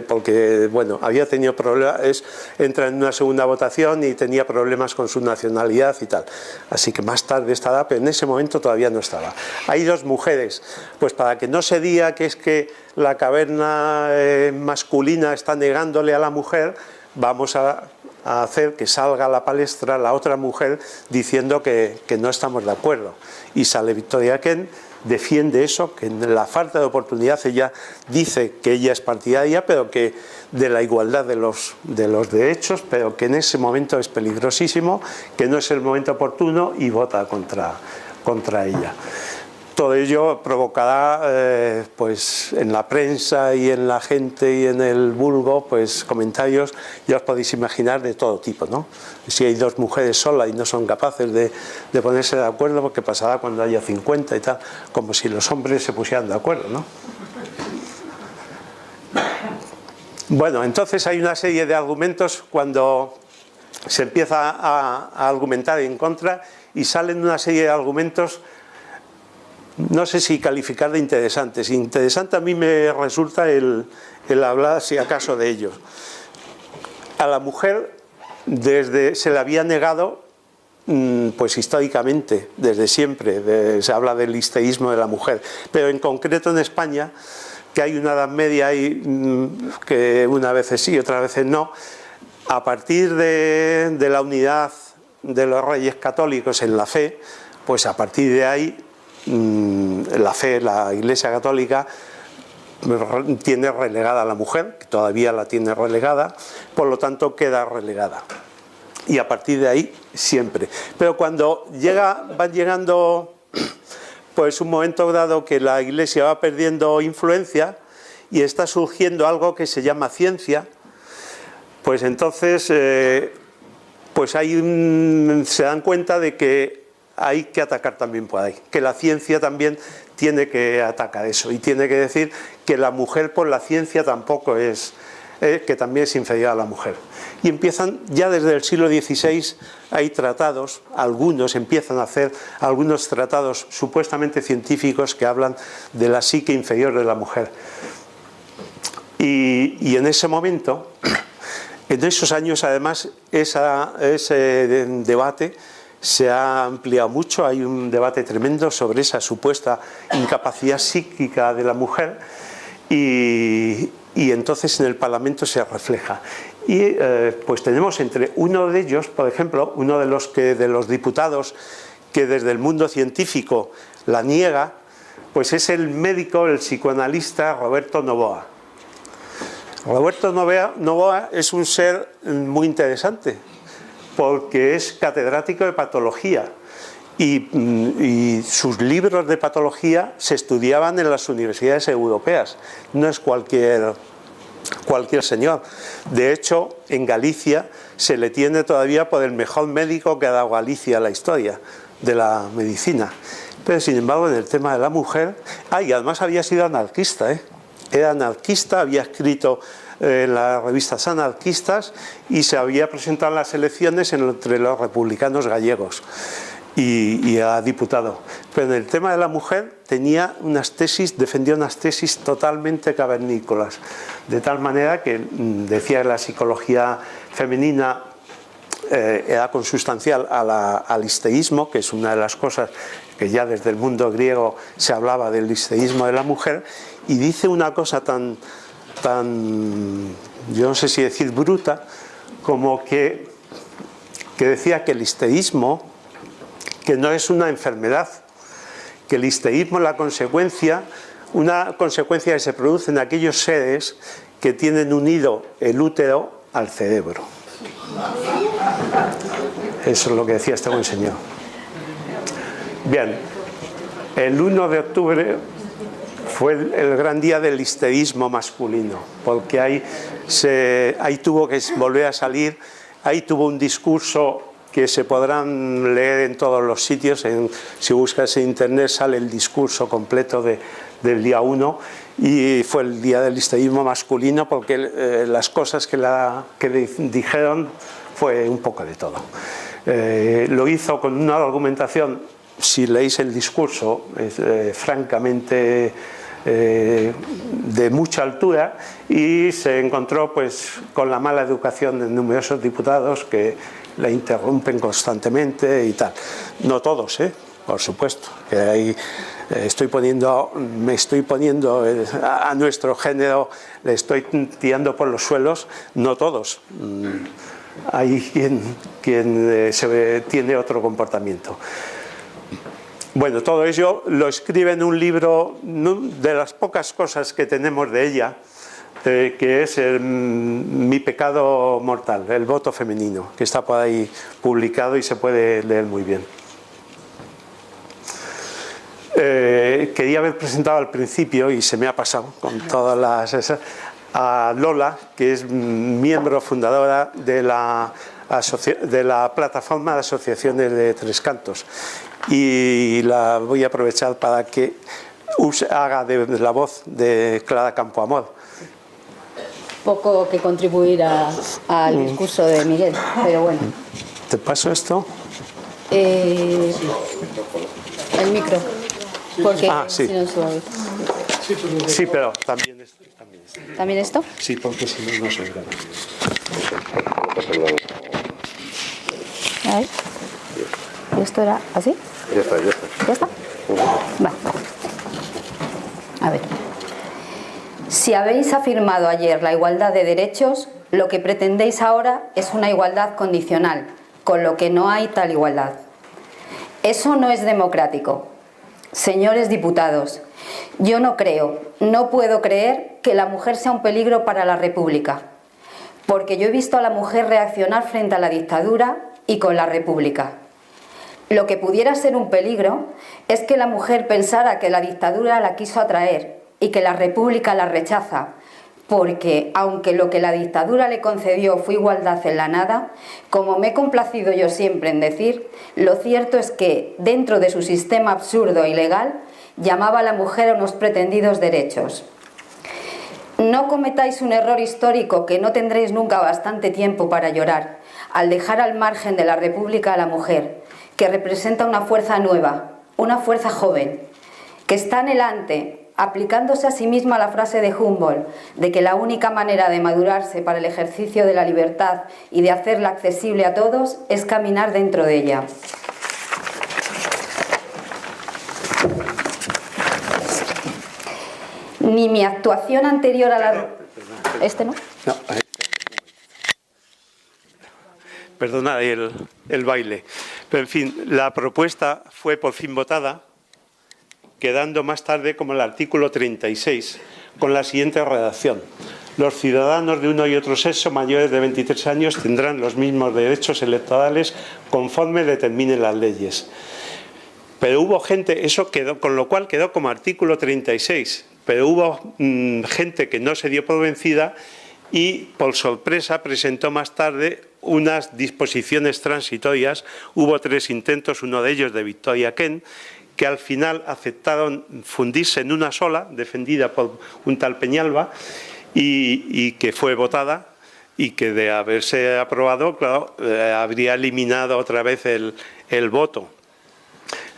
Porque, bueno, había tenido problemas, entra en una segunda votación y tenía problemas con su nacionalidad y tal. Así que más tarde estará, pero en ese momento todavía no estaba. Hay dos mujeres, pues para que no se diga que es que la caverna masculina está negándole a la mujer, vamos a hacer que salga a la palestra la otra mujer diciendo que no estamos de acuerdo. Y sale Victoria Kent, defiende eso, que en la falta de oportunidad ella dice que ella es partidaria, pero que de la igualdad de los derechos, pero que en ese momento es peligrosísimo, que no es el momento oportuno y vota contra ella. Todo ello provocará pues en la prensa y en la gente y en el vulgo pues comentarios, ya os podéis imaginar, de todo tipo, ¿no? Si hay dos mujeres solas y no son capaces de ponerse de acuerdo, porque pasará cuando haya 50 y tal, como si los hombres se pusieran de acuerdo, ¿no? Bueno, entonces hay una serie de argumentos cuando se empieza a argumentar en contra, y salen una serie de argumentos, no sé si calificar de interesantes. Interesante a mí me resulta el hablar, si acaso, de ellos. A la mujer se le había negado, pues históricamente, desde siempre, se habla del liceísmo de la mujer, pero en concreto en España, que hay una Edad Media ahí, que unas veces sí, otras veces no, a partir de la unidad de los reyes católicos en la fe, pues a partir de ahí la fe, la Iglesia Católica tiene relegada a la mujer, que todavía la tiene relegada, por lo tanto queda relegada. Y a partir de ahí siempre. Pero cuando van llegando pues un momento dado que la Iglesia va perdiendo influencia y está surgiendo algo que se llama ciencia, pues entonces pues se dan cuenta de que hay que atacar también por ahí, que la ciencia también tiene que atacar eso, y tiene que decir que la mujer por la ciencia tampoco es, que también es inferior a la mujer. Y empiezan, ya desde el siglo XVI hay tratados, algunos empiezan a hacer algunos tratados supuestamente científicos que hablan de la psique inferior de la mujer. Y en ese momento, en esos años además, ese debate se ha ampliado mucho, hay un debate tremendo sobre esa supuesta incapacidad psíquica de la mujer, y entonces en el Parlamento se refleja. Y pues tenemos entre uno de ellos, por ejemplo, uno de los diputados que desde el mundo científico la niega, pues es el médico, el psicoanalista Roberto Novoa. Roberto Novoa es un ser muy interesante, porque es catedrático de patología y sus libros de patología se estudiaban en las universidades europeas, no es cualquier señor. De hecho, en Galicia se le tiene todavía por el mejor médico que ha dado Galicia a la historia de la medicina. Pero sin embargo, en el tema de la mujer, y además había sido anarquista, era anarquista, había escrito en las revistas anarquistas y se había presentado en las elecciones entre los republicanos gallegos y a diputado. Pero en el tema de la mujer tenía defendía unas tesis totalmente cavernícolas, de tal manera que decía que la psicología femenina era consustancial al liceísmo, que es una de las cosas que ya desde el mundo griego se hablaba del liceísmo de la mujer, y dice una cosa tan yo no sé si decir bruta, como que decía que el liceísmo, que no es una enfermedad, que el liceísmo es una consecuencia que se produce en aquellos seres que tienen unido el útero al cerebro. Eso es lo que decía este buen señor. Bien, el 1 de octubre fue el gran día del liceísmo masculino, porque ahí tuvo que volver a salir, ahí tuvo un discurso que se podrán leer en todos los sitios, si buscas en internet sale el discurso completo del día 1, y fue el día del liceísmo masculino, porque las cosas que dijeron fue un poco de todo. Lo hizo con una argumentación si leéis el discurso, es francamente de mucha altura, y se encontró pues con la mala educación de numerosos diputados que la interrumpen constantemente y tal. No todos, por supuesto, que ahí me estoy poniendo a nuestro género, le estoy tirando por los suelos. No todos, hay quien tiene otro comportamiento. Bueno, todo ello lo escribe en un libro, de las pocas cosas que tenemos de ella, que es Mi pecado mortal, el voto femenino, que está por ahí publicado y se puede leer muy bien. Quería haber presentado al principio, y se me ha pasado con todas las... a Lola, que es miembro fundadora de la plataforma de asociaciones de Tres Cantos, y la voy a aprovechar para que haga de la voz de Clara Campoamor. Poco que contribuir al discurso de Miguel, pero bueno. ¿Te paso esto? El micro, porque sí. si no suave. Sí, pero también esto. ¿También esto? Sí, porque si no, no se graba. A ver. ¿Y esto era así? Ya está. ¿Ya está? Vale. A ver. Si habéis afirmado ayer la igualdad de derechos, lo que pretendéis ahora es una igualdad condicional, con lo que no hay tal igualdad. Eso no es democrático. Señores diputados, yo no puedo creer que la mujer sea un peligro para la República, porque yo he visto a la mujer reaccionar frente a la dictadura y con la República. Lo que pudiera ser un peligro es que la mujer pensara que la dictadura la quiso atraer y que la República la rechaza, porque aunque lo que la dictadura le concedió fue igualdad en la nada, como me he complacido yo siempre en decir, lo cierto es que, dentro de su sistema absurdo e ilegal, llamaba a la mujer a unos pretendidos derechos. No cometáis un error histórico que no tendréis nunca bastante tiempo para llorar, al dejar al margen de la República a la mujer, que representa una fuerza nueva, una fuerza joven, que está anhelante, aplicándose a sí misma la frase de Humboldt de que la única manera de madurarse para el ejercicio de la libertad y de hacerla accesible a todos es caminar dentro de ella. Ni mi actuación anterior a la... ¿Este no? No. Perdonad el baile. Pero en fin, la propuesta fue por fin votada, quedando más tarde como el artículo 36, con la siguiente redacción. Los ciudadanos de uno y otro sexo mayores de 23 años tendrán los mismos derechos electorales conforme determinen las leyes. Pero hubo gente, eso quedó, con lo cual quedó como artículo 36, pero hubo gente que no se dio por vencida y, por sorpresa, presentó más tarde unas disposiciones transitorias. Hubo 3 intentos, uno de ellos de Victoria Kent, que al final aceptaron fundirse en una sola, defendida por un tal Peñalba, y que fue votada, y que de haberse aprobado, claro, habría eliminado otra vez el voto.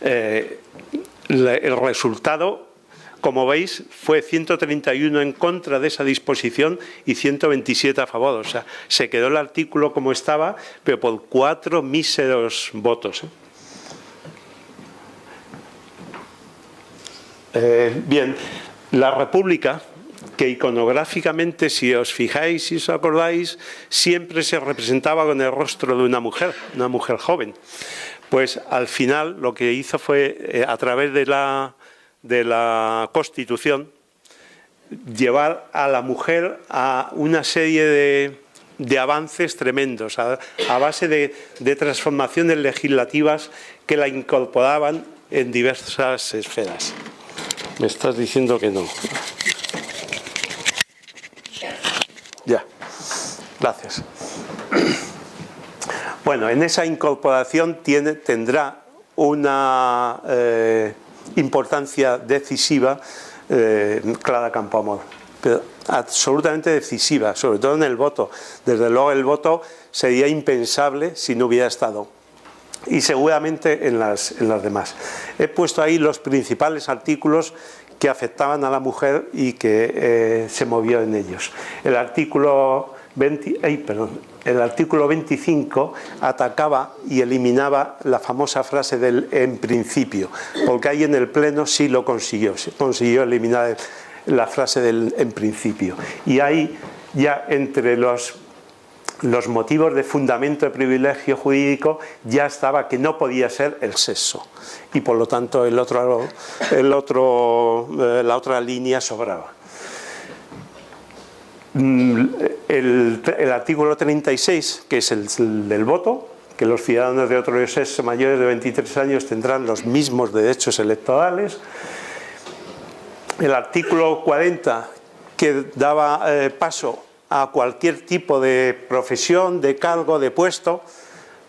El resultado, como veis, fue 131 en contra de esa disposición y 127 a favor. O sea, se quedó el artículo como estaba, pero por 4 míseros votos. Bien, la República, que iconográficamente, si os fijáis, si os acordáis, siempre se representaba con el rostro de una mujer joven. Pues al final lo que hizo fue, a través de la Constitución, llevar a la mujer a una serie de avances tremendos, a base de transformaciones legislativas que la incorporaban en diversas esferas. Me estás diciendo que no. Ya, gracias. Bueno, en esa incorporación tendrá una importancia decisiva Clara Campoamor, pero absolutamente decisiva, sobre todo en el voto. Desde luego el voto sería impensable si no hubiera estado y seguramente en las demás. He puesto ahí los principales artículos que afectaban a la mujer y que se movió en ellos. El artículo 25 atacaba y eliminaba la famosa frase del "en principio", porque ahí en el Pleno sí lo consiguió eliminar la frase del "en principio". Y ahí ya entre los motivos de fundamento de privilegio jurídico ya estaba que no podía ser el sexo, y por lo tanto la otra línea sobraba. El artículo 36, que es el del voto, que los ciudadanos de otro sexo mayores de 23 años tendrán los mismos derechos electorales. El artículo 40, que daba paso a cualquier tipo de profesión, de cargo, de puesto,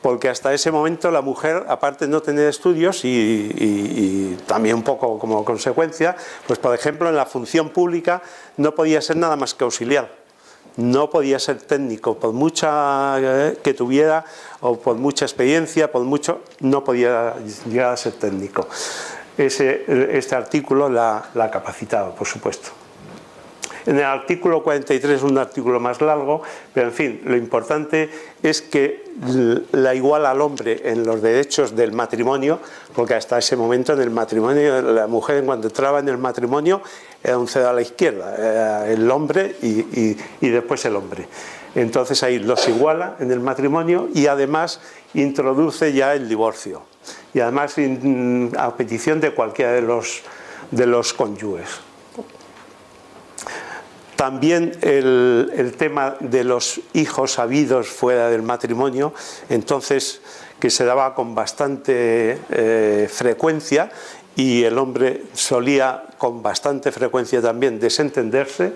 porque hasta ese momento la mujer, aparte de no tener estudios y también un poco como consecuencia, pues por ejemplo en la función pública no podía ser nada más que auxiliar, no podía ser técnico, por mucha que tuviera o por mucha experiencia, no podía llegar a ser técnico. Este artículo la capacitaba, por supuesto. En el artículo 43, un artículo más largo, pero en fin, lo importante es que la iguala al hombre en los derechos del matrimonio, porque hasta ese momento en el matrimonio, la mujer cuando entraba en el matrimonio era un cero a la izquierda, era el hombre y después el hombre. Entonces ahí los iguala en el matrimonio y además introduce ya el divorcio. Y además a petición de cualquiera de los cónyuges. También el tema de los hijos habidos fuera del matrimonio, entonces que se daba con bastante frecuencia, y el hombre solía con bastante frecuencia también desentenderse,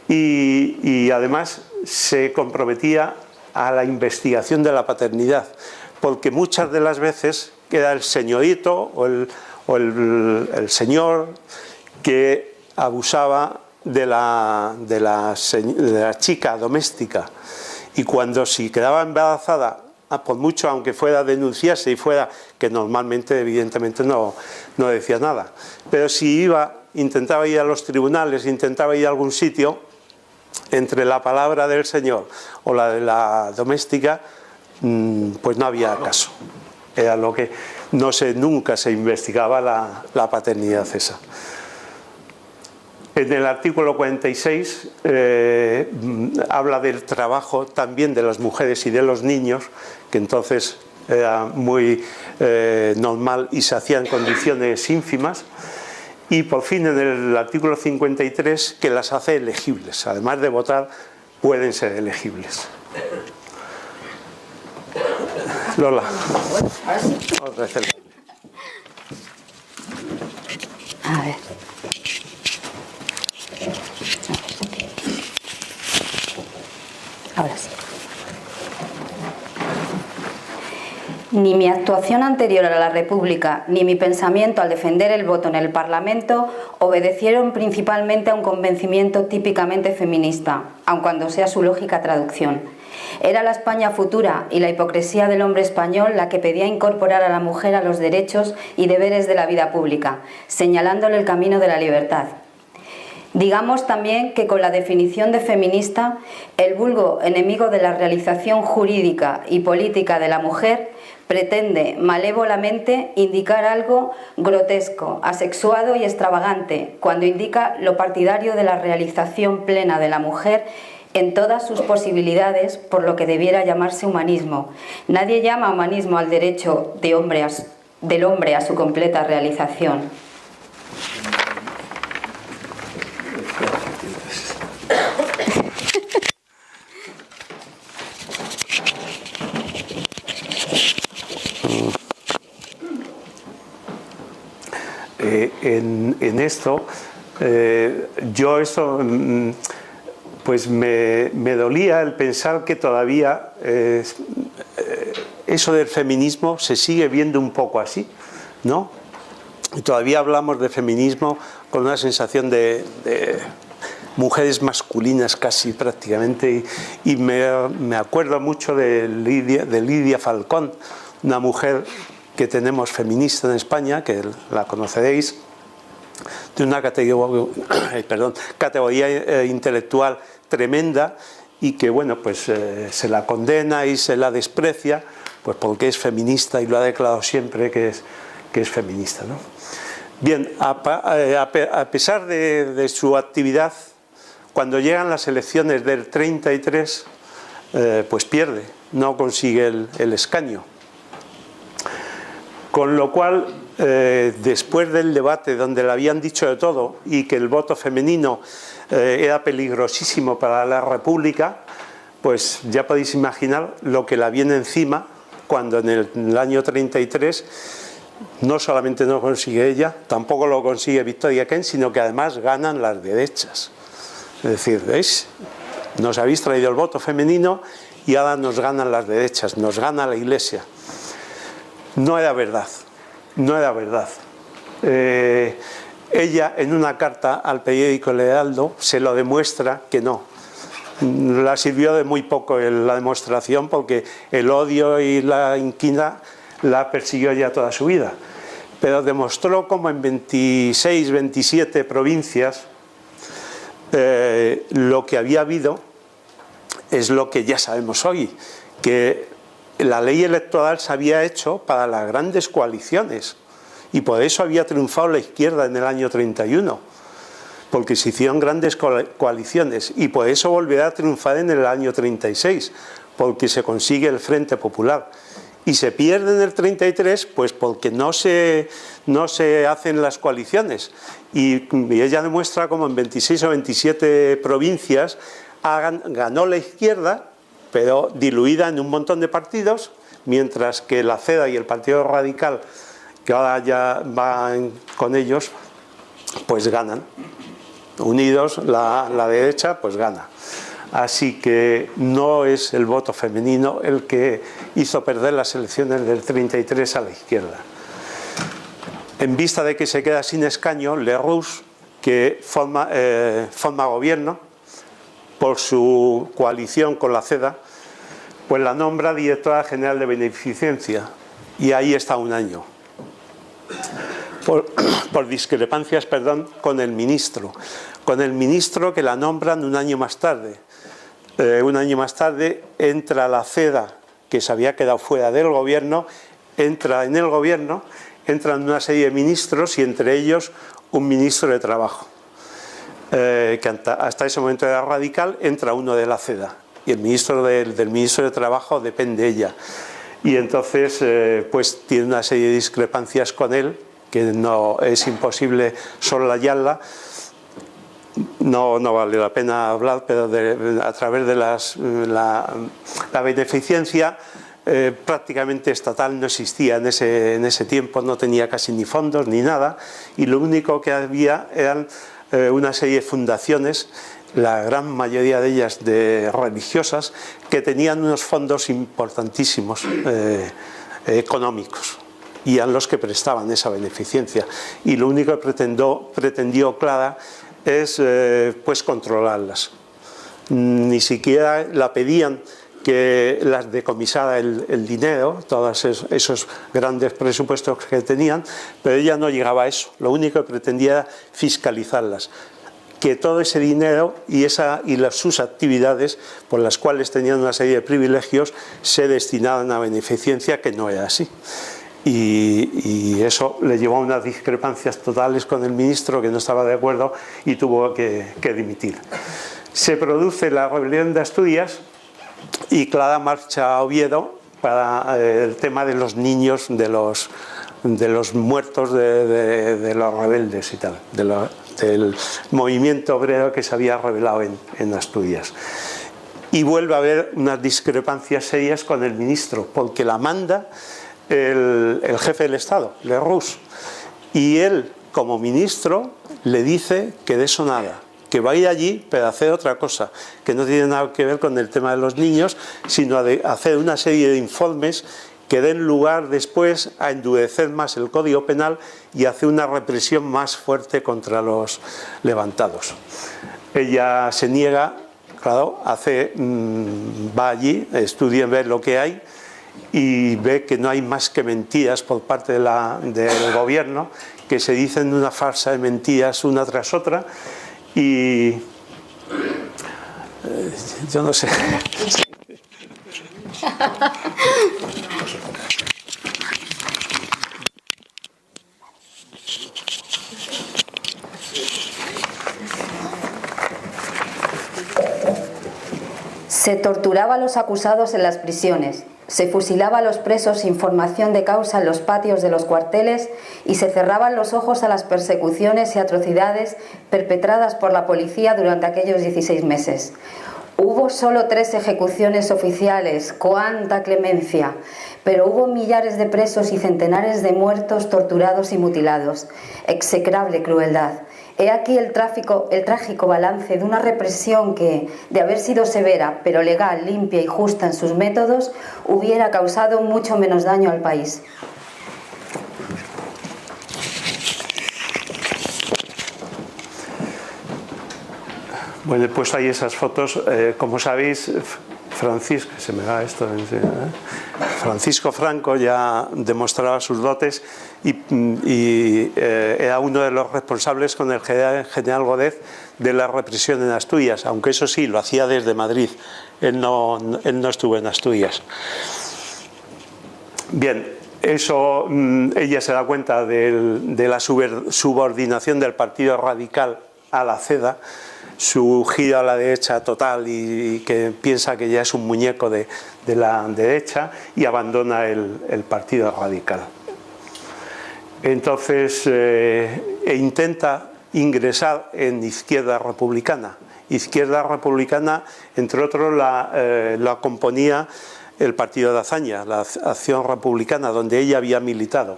y además se comprometía a la investigación de la paternidad, porque muchas de las veces era el señorito o el señor que abusaba de la chica doméstica, y cuando si quedaba embarazada, por mucho aunque fuera denunciarse y fuera, que normalmente evidentemente no decía nada, pero si intentaba ir a los tribunales, intentaba ir a algún sitio, entre la palabra del señor o la de la doméstica, pues no había caso. Era lo que nunca se investigaba la paternidad esa. En el artículo 46 habla del trabajo también de las mujeres y de los niños, que entonces era muy normal y se hacía en condiciones ínfimas. Y por fin en el artículo 53 que las hace elegibles, además de votar pueden ser elegibles. Lola. A ver. Ahora sí. Ni mi actuación anterior a la República ni mi pensamiento al defender el voto en el Parlamento obedecieron principalmente a un convencimiento típicamente feminista, aun cuando sea su lógica traducción. Era la España futura y la hipocresía del hombre español la que pedía incorporar a la mujer a los derechos y deberes de la vida pública, señalándole el camino de la libertad. Digamos también que con la definición de feminista, el vulgo enemigo de la realización jurídica y política de la mujer pretende malévolamente indicar algo grotesco, asexuado y extravagante, cuando indica lo partidario de la realización plena de la mujer en todas sus posibilidades, por lo que debiera llamarse humanismo. Nadie llama humanismo al derecho del hombre a su completa realización. En esto, pues me dolía el pensar que todavía eso del feminismo se sigue viendo un poco así, ¿no? Y todavía hablamos de feminismo con una sensación de mujeres masculinas casi prácticamente, y me acuerdo mucho de Lidia Falcón, una mujer que tenemos feminista en España, que la conoceréis, de una categoría intelectual tremenda, y que, bueno, pues se la condena y se la desprecia, pues porque es feminista y lo ha declarado siempre que es feminista, ¿no? Bien, a pesar de su actividad, cuando llegan las elecciones del 33, pues pierde, no consigue el escaño. Con lo cual, después del debate donde le habían dicho de todo y que el voto femenino era peligrosísimo para la República, pues ya podéis imaginar lo que la viene encima cuando en el año 33 no solamente no consigue ella, tampoco lo consigue Victoria Kent, sino que además ganan las derechas. Es decir, ¿veis? Nos habéis traído el voto femenino y ahora nos ganan las derechas, nos gana la Iglesia. No era verdad, no era verdad. Ella, en una carta al periódico El Heraldo, se lo demuestra que no. La sirvió de muy poco la demostración, porque el odio y la inquina la persiguió ya toda su vida. Pero demostró como en 26, 27 provincias lo que había habido es lo que ya sabemos hoy, que la ley electoral se había hecho para las grandes coaliciones, y por eso había triunfado la izquierda en el año 31, porque se hicieron grandes coaliciones, y por eso volverá a triunfar en el año 36, porque se consigue el Frente Popular. Y se pierde en el 33, pues porque no se hacen las coaliciones. Y ella demuestra como en 26 o 27 provincias ganó la izquierda, pero diluida en un montón de partidos, mientras que la CEDA y el Partido Radical, que ahora ya van con ellos, pues ganan. Unidos, la derecha, pues gana. Así que no es el voto femenino el que hizo perder las elecciones del 33 a la izquierda. En vista de que se queda sin escaño, Lerroux, que forma gobierno por su coalición con la CEDA, pues la nombra directora general de beneficencia, y ahí está un año. Por discrepancias, perdón, con el ministro que la nombran un año más tarde. Un año más tarde entra la CEDA, que se había quedado fuera del gobierno, entra en el gobierno, entran una serie de ministros, y entre ellos un ministro de Trabajo, que hasta ese momento era radical. Entra uno de la CEDA, y el ministro del ministro de Trabajo depende de ella, y entonces pues tiene una serie de discrepancias con él, que no es imposible soslayarla. No vale la pena hablar, pero a través de la beneficencia prácticamente estatal no existía en ese tiempo, no tenía casi ni fondos ni nada, y lo único que había eran una serie de fundaciones, la gran mayoría de ellas religiosas, que tenían unos fondos importantísimos económicos, y eran los que prestaban esa beneficencia, y lo único que pretendió Clara es pues controlarlas. Ni siquiera la pedían que las decomisara el dinero, todos esos grandes presupuestos que tenían, pero ella no llegaba a eso. Lo único que pretendía era fiscalizarlas, que todo ese dinero y sus actividades, por las cuales tenían una serie de privilegios, se destinaban a beneficencia, que no era así. Y eso le llevó a unas discrepancias totales con el ministro, que no estaba de acuerdo, y tuvo que dimitir. Se produce la rebelión de Asturias, y Clara marcha a Oviedo para el tema de los niños, de los muertos de los rebeldes y tal, del movimiento obrero que se había rebelado en Asturias. Y vuelve a haber unas discrepancias serias con el ministro, porque la manda el jefe del Estado, Lerroux, y él, como ministro, le dice que de eso nada, que va a ir allí pero a hacer otra cosa, que no tiene nada que ver con el tema de los niños, sino a hacer una serie de informes que den lugar después a endurecer más el Código Penal y hacer una represión más fuerte contra los levantados. Ella se niega, claro, va allí, estudia, ver lo que hay, y ve que no hay más que mentiras por parte del gobierno, que se dicen una farsa de mentiras una tras otra, y yo no sé. Se torturaba a los acusados en las prisiones, se fusilaba a los presos sin formación de causa en los patios de los cuarteles y se cerraban los ojos a las persecuciones y atrocidades perpetradas por la policía durante aquellos 16 meses. Hubo solo 3 ejecuciones oficiales, ¡cuánta clemencia! Pero hubo millares de presos y centenares de muertos, torturados y mutilados. Execrable crueldad. He aquí el trágico balance de una represión que, de haber sido severa, pero legal, limpia y justa en sus métodos, hubiera causado mucho menos daño al país. Bueno, pues hay esas fotos, como sabéis, Francisco Franco ya demostraba sus dotes y era uno de los responsables con el general Godez de la represión en Asturias, aunque eso sí, lo hacía desde Madrid, él no estuvo en Asturias. Bien, eso ella se da cuenta de la subordinación del Partido Radical a la CEDA, su giro a la derecha total y que piensa que ya es un muñeco de la derecha, y abandona el Partido Radical. Entonces intenta ingresar en Izquierda Republicana. Izquierda Republicana, entre otros, la componía el partido de Azaña, la Acción Republicana, donde ella había militado.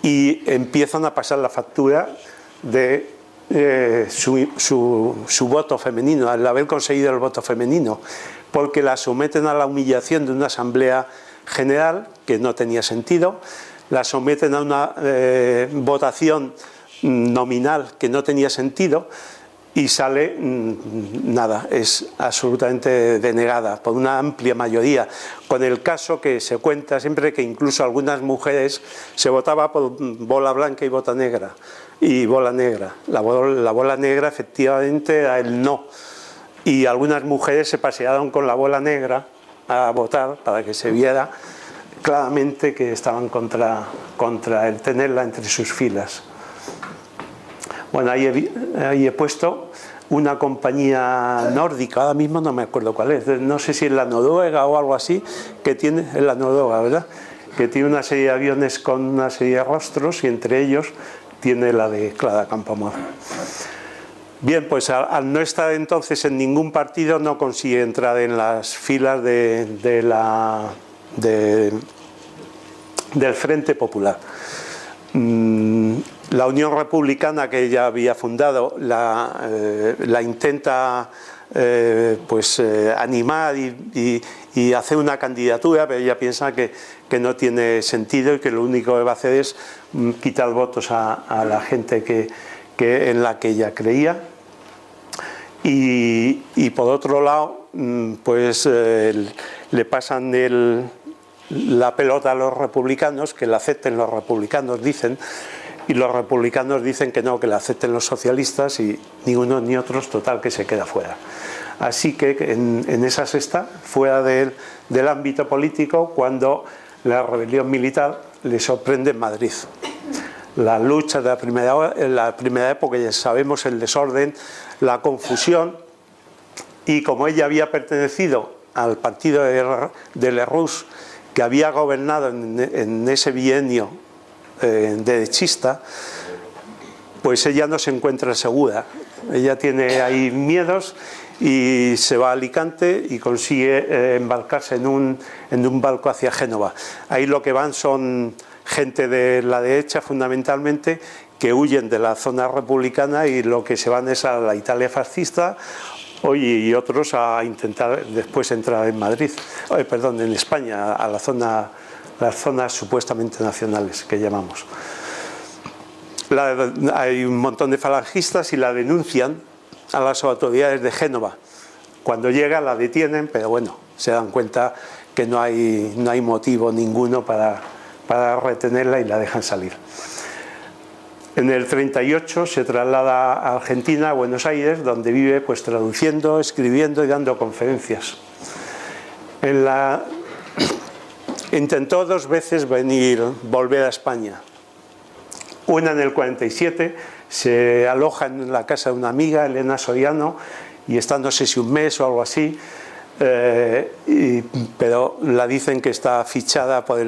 Y empiezan a pasar la factura de su voto femenino, al haber conseguido el voto femenino, porque la someten a la humillación de una asamblea general que no tenía sentido, la someten a una votación nominal que no tenía sentido y sale nada, es absolutamente denegada por una amplia mayoría, con el caso que se cuenta siempre que incluso algunas mujeres se votaba por bola blanca y bola negra. La bola negra efectivamente era el no, y algunas mujeres se pasearon con la bola negra a votar para que se viera claramente que estaban contra el tenerla entre sus filas. Bueno, ahí he puesto una compañía nórdica, ahora mismo no me acuerdo cuál es, no sé si es la Noruega o algo así, que tiene, es la Noruega, ¿verdad?, que tiene una serie de aviones con una serie de rostros, y entre ellos tiene la de Clara Campoamor. Bien, pues al no estar entonces en ningún partido, no consigue entrar en las filas del Frente Popular. La Unión Republicana, que ella había fundado, la intenta animar y hacer una candidatura, pero ella piensa que no tiene sentido y que lo único que va a hacer es quitar votos a la gente en la que ella creía. Y por otro lado, pues le pasan la pelota a los republicanos, que la acepten los republicanos, dicen, y los republicanos dicen que no, que la acepten los socialistas, y ni unos ni otros, total, que se queda fuera. Así que en esa está, fuera del ámbito político, cuando la rebelión militar le sorprende en Madrid. La lucha de la primera época, ya sabemos el desorden, la confusión, y como ella había pertenecido al partido de Lerroux, que había gobernado en ese bienio derechista, pues ella no se encuentra segura. Ella tiene ahí miedos y se va a Alicante y consigue embarcarse en un barco hacia Génova. Ahí lo que van son gente de la derecha fundamentalmente, que huyen de la zona republicana, y lo que se van es a la Italia fascista, y otros a intentar después entrar en Madrid, en España, a las zonas supuestamente nacionales que llamamos. Hay un montón de falangistas y la denuncian a las autoridades de Génova. Cuando llega la detienen, pero bueno, se dan cuenta que no hay motivo ninguno para retenerla y la dejan salir. En el 38 se traslada a Argentina, a Buenos Aires, donde vive pues traduciendo, escribiendo y dando conferencias. Intentó 2 veces volver a España. Una en el 47, se aloja en la casa de una amiga, Elena Soriano, y está no sé si un mes o algo así, pero la dicen que está fichada por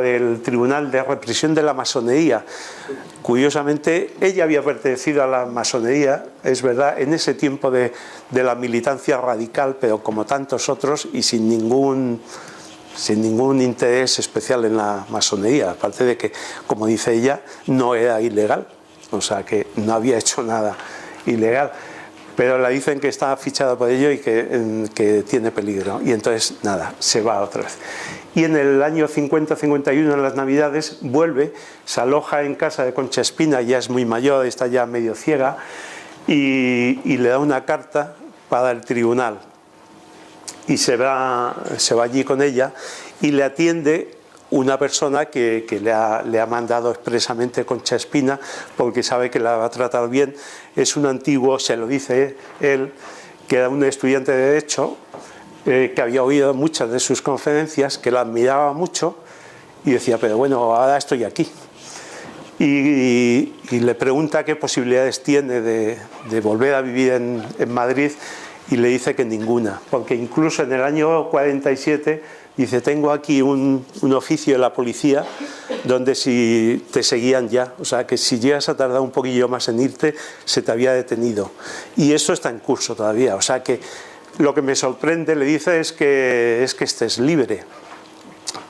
el Tribunal de Represión de la Masonería. Curiosamente, ella había pertenecido a la masonería, es verdad, en ese tiempo de la militancia radical, pero como tantos otros y sin ningún interés especial en la masonería, aparte de que, como dice ella, no era ilegal, o sea que no había hecho nada ilegal, pero la dicen que está fichada por ello y que tiene peligro, y entonces nada, se va otra vez. Y en el año 50-51, en las Navidades, vuelve, se aloja en casa de Concha Espina, ya es muy mayor, está ya medio ciega, y le da una carta para el tribunal. Y se va allí con ella y le atiende una persona que le ha mandado expresamente Concha Espina, porque sabe que la va a tratar bien. Es un antiguo, se lo dice él, que era un estudiante de Derecho, que había oído muchas de sus conferencias, que la admiraba mucho y decía, pero bueno, ahora estoy aquí. Y le pregunta qué posibilidades tiene de volver a vivir en Madrid, y le dice que ninguna, porque incluso en el año 47 dice, tengo aquí un oficio de la policía donde si te seguían ya, o sea que si llegas a tardar un poquillo más en irte, se te había detenido. Y eso está en curso todavía, o sea que lo que me sorprende, le dice, es que estés libre,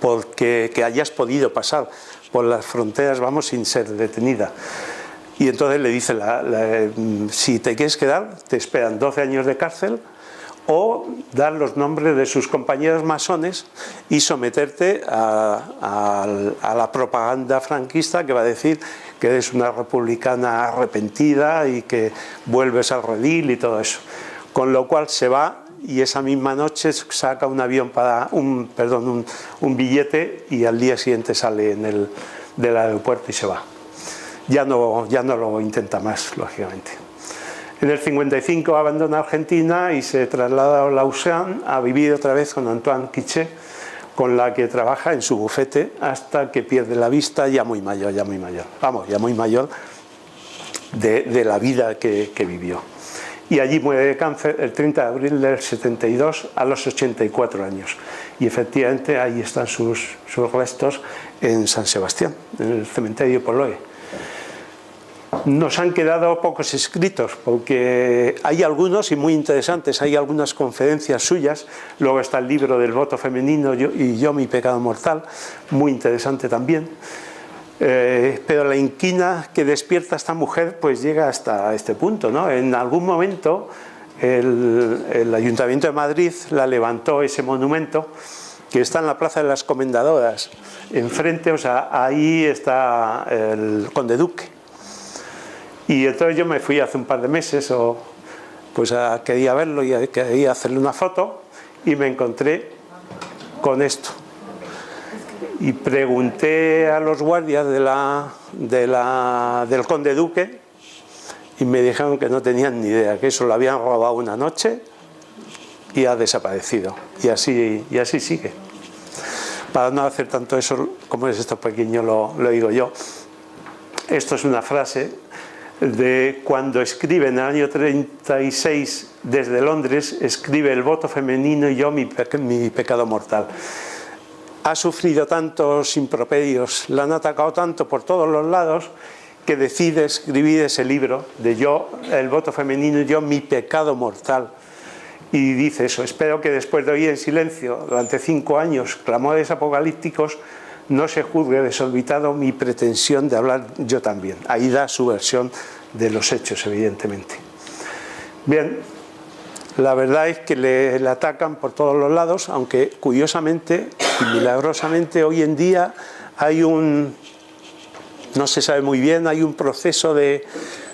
porque que hayas podido pasar por las fronteras, vamos, sin ser detenida. Y entonces le dice, si te quieres quedar, te esperan 12 años de cárcel o dar los nombres de sus compañeros masones y someterte a la propaganda franquista que va a decir que eres una republicana arrepentida y que vuelves al redil y todo eso. Con lo cual se va y esa misma noche saca un avión un billete y al día siguiente sale del aeropuerto y se va. Ya no lo intenta más, lógicamente. En el 55 abandona Argentina y se traslada a Lausanne a vivir otra vez con Antoine Quiché, con la que trabaja en su bufete hasta que pierde la vista, ya muy mayor, vamos, ya muy mayor de la vida que vivió. Y allí muere de cáncer el 30 de abril del 72 a los 84 años. Y efectivamente ahí están sus restos en San Sebastián, en el cementerio Poloé. Nos han quedado pocos escritos, porque hay algunos y muy interesantes, hay algunas conferencias suyas, luego está el libro del voto femenino y yo, mi pecado mortal, muy interesante también. Pero la inquina que despierta a esta mujer pues llega hasta este punto, ¿no? En algún momento el Ayuntamiento de Madrid la levantó, ese monumento que está en la Plaza de las Comendadoras, enfrente, o sea, ahí está el Conde Duque. Y entonces yo me fui hace un par de meses, pues quería verlo y quería hacerle una foto y me encontré con esto. Y pregunté a los guardias del Conde Duque y me dijeron que no tenían ni idea, que eso lo habían robado una noche y ha desaparecido. Y así sigue. Para no hacer tanto eso, como es esto pequeño, lo digo yo. Esto es una frase de cuando escribe en el año 36 desde Londres, escribe el voto femenino y yo mi pecado mortal. Ha sufrido tantos improperios, la han atacado tanto por todos los lados que decide escribir ese libro de yo, el voto femenino y yo mi pecado mortal. Y dice eso, espero que después de oír en silencio durante 5 años clamores apocalípticos no se juzgue desorbitado mi pretensión de hablar yo también. Ahí da su versión de los hechos, evidentemente. Bien, la verdad es que le atacan por todos los lados, aunque curiosamente y milagrosamente hoy en día hay no se sabe muy bien, hay un proceso de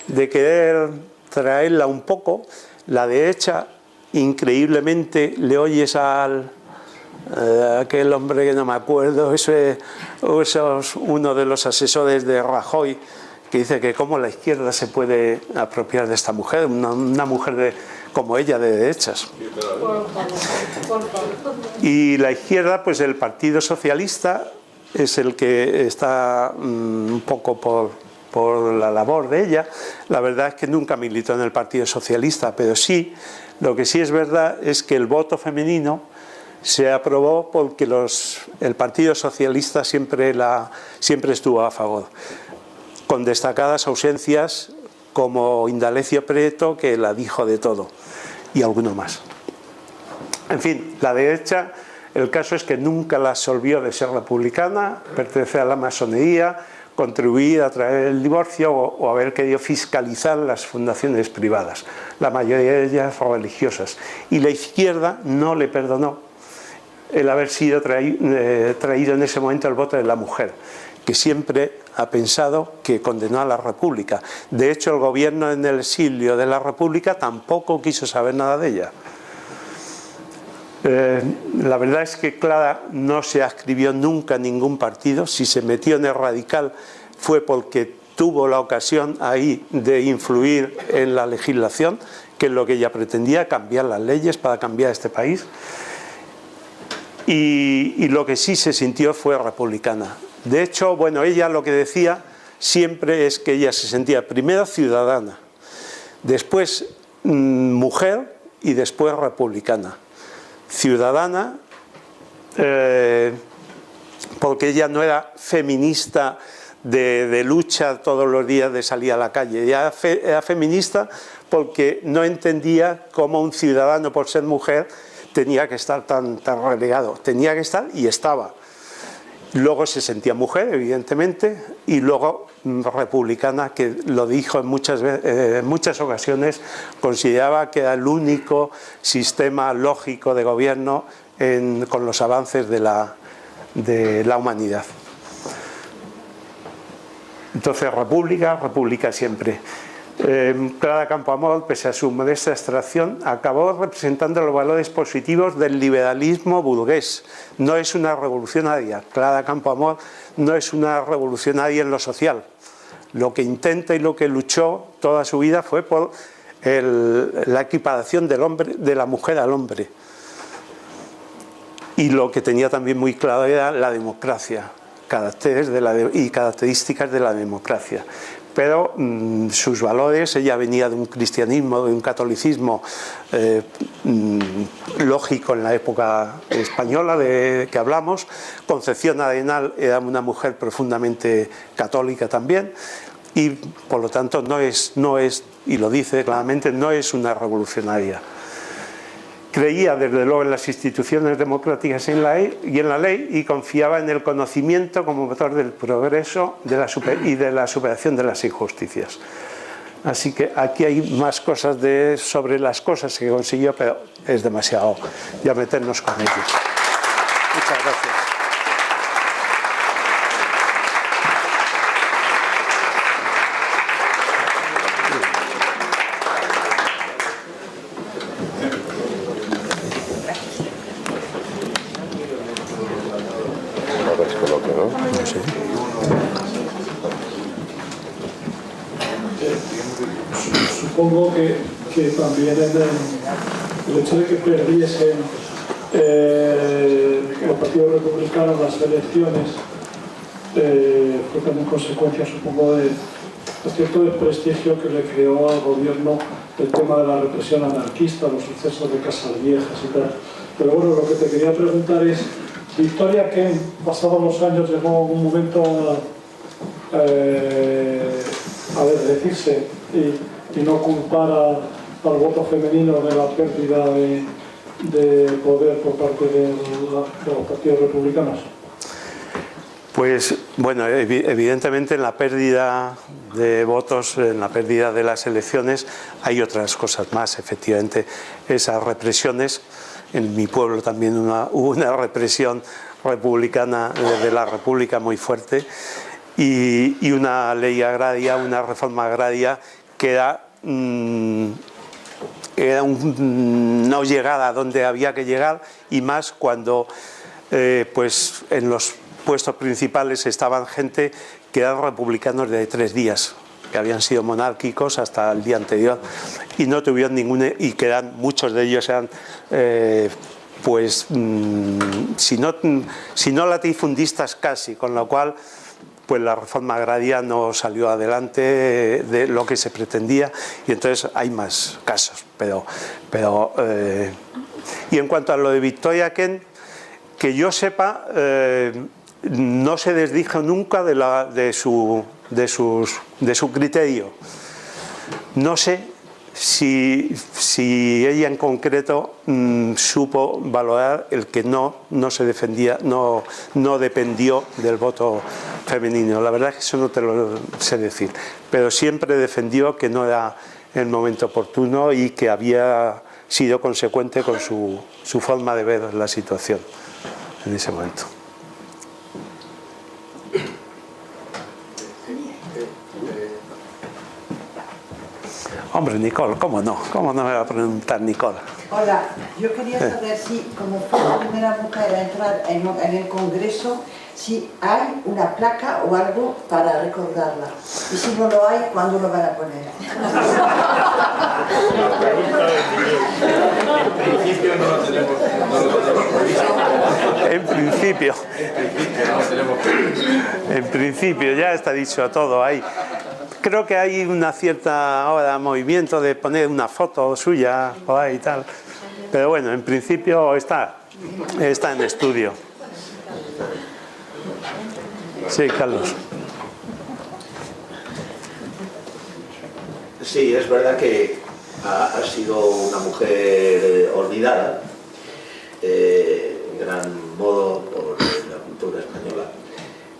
querer traerla un poco. La derecha increíblemente le oyes al aquel hombre que no me acuerdo, uno de los asesores de Rajoy, que dice que cómo la izquierda se puede apropiar de esta mujer, una mujer como ella de derechas. Y la izquierda, pues el Partido Socialista es el que está un poco por la labor de ella. La verdad es que nunca militó en el Partido Socialista, pero sí, lo que sí es verdad es que el voto femenino se aprobó porque el Partido Socialista siempre estuvo a favor, con destacadas ausencias como Indalecio Prieto, que la dijo de todo, y alguno más. En fin, la derecha, el caso es que nunca la absolvió de ser republicana, pertenecer a la masonería, contribuir a traer el divorcio o haber querido fiscalizar las fundaciones privadas, la mayoría de ellas religiosas. Y la izquierda no le perdonó el haber sido traído en ese momento el voto de la mujer, que siempre ha pensado que condenó a la República. De hecho, el gobierno en el exilio de la República tampoco quiso saber nada de ella. La verdad es que Clara no se adscribió nunca a ningún partido. Si se metió en el radical fue porque tuvo la ocasión ahí de influir en la legislación, que es lo que ella pretendía, cambiar las leyes para cambiar este país. Y lo que sí se sintió fue republicana. De hecho, bueno, ella lo que decía siempre es que ella se sentía primero ciudadana, después mujer y después republicana. Ciudadana porque ella no era feminista de lucha todos los días, de salir a la calle. Ella era feminista porque no entendía cómo un ciudadano, por ser mujer, tenía que estar tan relegado. Tenía que estar y estaba. Luego se sentía mujer, evidentemente, y luego republicana, que lo dijo en muchas ocasiones, consideraba que era el único sistema lógico de gobierno con los avances de la humanidad. Entonces, república siempre. Clara Campoamor, pese a su modesta extracción, acabó representando los valores positivos del liberalismo burgués. No es una revolucionaria. Clara Campoamor no es una revolucionaria en lo social. Lo que intenta y lo que luchó toda su vida fue por la equiparación de la mujer al hombre. Y lo que tenía también muy claro era la democracia, características de la democracia. Pero sus valores, ella venía de un cristianismo, de un catolicismo lógico en la época española de que hablamos. Concepción Arenal era una mujer profundamente católica también, y por lo tanto no es, y lo dice claramente, no es una revolucionaria. Creía desde luego en las instituciones democráticas y en la ley, y confiaba en el conocimiento como motor del progreso y de la superación de las injusticias. Así que aquí hay más cosas sobre las cosas que consiguió, pero es demasiado ya meternos con ellos. Muchas gracias. Supongo que también el hecho de que perdiesen los partidos republicanos las elecciones fue también consecuencia, supongo, de cierto desprestigio que le creó al gobierno el tema de la represión anarquista, los sucesos de Casas Viejas y tal. Pero bueno, lo que te quería preguntar es, Victoria Kent, pasados los años, llegó un momento a desdecirse y no culpar al voto femenino de la pérdida de poder por parte de los partidos republicanos. Pues bueno, evidentemente en la pérdida de votos, en la pérdida de las elecciones, hay otras cosas más, efectivamente. Esas represiones, en mi pueblo también hubo una represión republicana de la República muy fuerte, y una ley agraria, una reforma agraria que no llegar a donde había que llegar, y más cuando pues en los puestos principales estaban gente que eran republicanos de 3 días, que habían sido monárquicos hasta el día anterior y no tuvieron ninguna, y que muchos de ellos eran pues si no latifundistas casi, con lo cual pues la reforma agraria no salió adelante de lo que se pretendía, y entonces hay más casos. Y en cuanto a lo de Victoria Kent, que yo sepa, no se desdijo nunca de su criterio. No sé si ella en concreto supo valorar el que no se defendía, no dependió del voto femenino. La verdad es que eso no te lo sé decir, pero siempre defendió que no era el momento oportuno y que había sido consecuente con su forma de ver la situación en ese momento. Hombre, Nicole, ¿cómo no? ¿Cómo no me va a preguntar Nicole? Hola, yo quería saber si, como fue la primera mujer a entrar en el Congreso, si hay una placa o algo para recordarla. Y si no lo hay, ¿cuándo lo van a poner? En principio no lo tenemos previsto. En principio. No lo tenemos previsto. En principio, ya está dicho todo ahí. Creo que hay una cierta ahora movimiento de poner una foto suya por ahí y tal. Pero bueno, en principio está en estudio. Sí, Carlos. Sí, es verdad que ha sido una mujer olvidada, en gran modo, por la cultura española,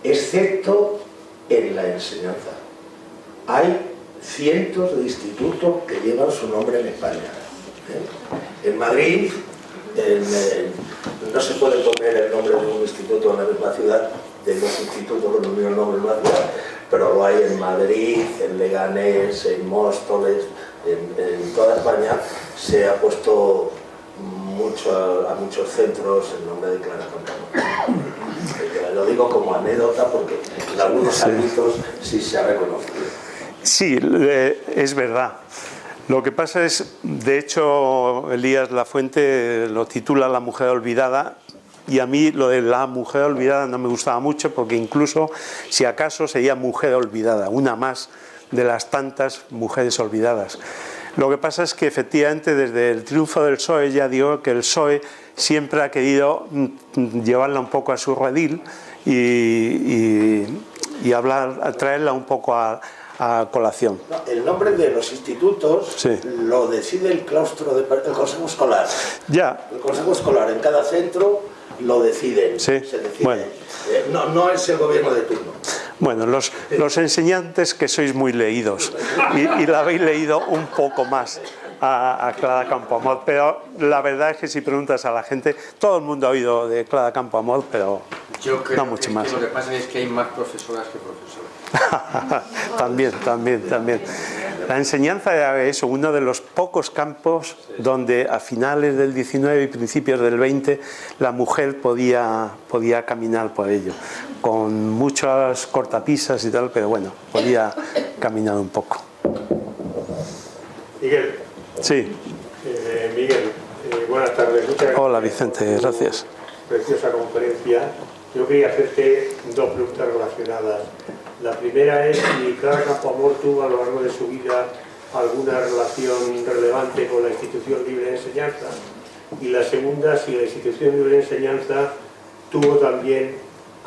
excepto en la enseñanza. Hay cientos de institutos que llevan su nombre en España. En Madrid no se puede poner el nombre de un instituto en la misma ciudad, de los institutos con el mismo nombre en una ciudad, pero lo hay en Madrid, en Leganés, en Móstoles, en toda España se ha puesto a muchos centros el nombre de Clara Campoamor. Lo digo como anécdota porque en algunos ámbitos sí se ha reconocido. Sí, es verdad. Lo que pasa es, de hecho, Elías Lafuente lo titula La mujer olvidada, y a mí lo de la mujer olvidada no me gustaba mucho, porque incluso, si acaso, sería mujer olvidada, una más de las tantas mujeres olvidadas. Lo que pasa es que efectivamente desde el triunfo del PSOE, ya digo que el PSOE siempre ha querido llevarla un poco a su redil y traerla un poco a colación. No, el nombre de los institutos sí. Lo decide el claustro del Consejo Escolar. Ya. El Consejo Escolar en cada centro lo deciden. Sí. Se decide. Bueno. No es el gobierno de turno. Bueno, los enseñantes que sois muy leídos y la habéis leído un poco más a Clara Campoamor, pero la verdad es que si preguntas a la gente, todo el mundo ha oído de Clara Campoamor, pero Yo creo no mucho más. Que lo que pasa es que hay más profesoras que profesores. También. La enseñanza era eso, uno de los pocos campos donde a finales del 19 y principios del 20 la mujer podía caminar por ello, con muchas cortapisas y tal, pero bueno, podía caminar un poco. Miguel. Sí. Miguel, buenas tardes. Muchas gracias. Hola Vicente, gracias. Preciosa conferencia. Yo quería hacerte 2 preguntas relacionadas. La primera es si Clara Campoamor tuvo a lo largo de su vida alguna relación relevante con la Institución Libre de Enseñanza. Y la segunda, si la Institución Libre de Enseñanza tuvo también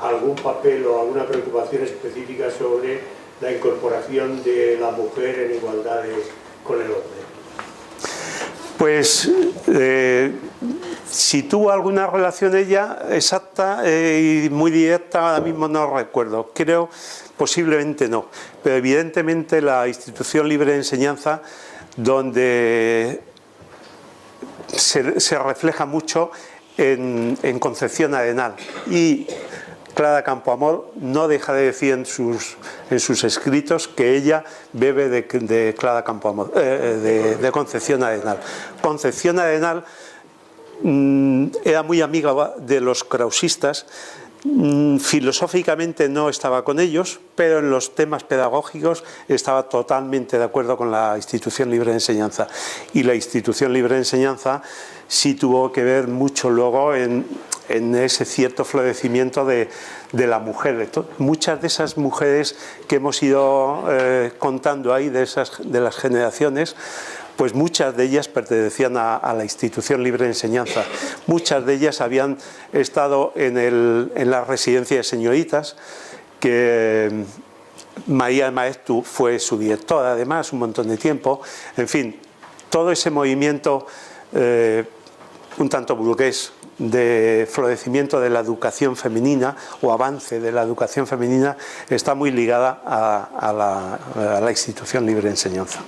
algún papel o alguna preocupación específica sobre la incorporación de la mujer en igualdad con el hombre. Pues si tuvo alguna relación ella exacta y muy directa, ahora mismo no recuerdo. Creo, posiblemente no, pero evidentemente la Institución Libre de Enseñanza, donde se refleja mucho en Concepción Arenal, y Clara Campoamor no deja de decir en sus escritos que ella bebe de Clara Campoamor, de Concepción Arenal. Concepción Arenal era muy amiga de los krausistas. Filosóficamente no estaba con ellos, pero en los temas pedagógicos estaba totalmente de acuerdo con la Institución Libre de Enseñanza. Y la Institución Libre de Enseñanza sí tuvo que ver mucho luego en ese cierto florecimiento de la mujer. Muchas de esas mujeres que hemos ido contando ahí, de las generaciones, pues muchas de ellas pertenecían a la Institución Libre de Enseñanza. Muchas de ellas habían estado en la residencia de señoritas, que María de Maeztu fue su directora además un montón de tiempo. En fin, todo ese movimiento un tanto burgués de florecimiento de la educación femenina o avance de la educación femenina está muy ligada a la Institución Libre de Enseñanza.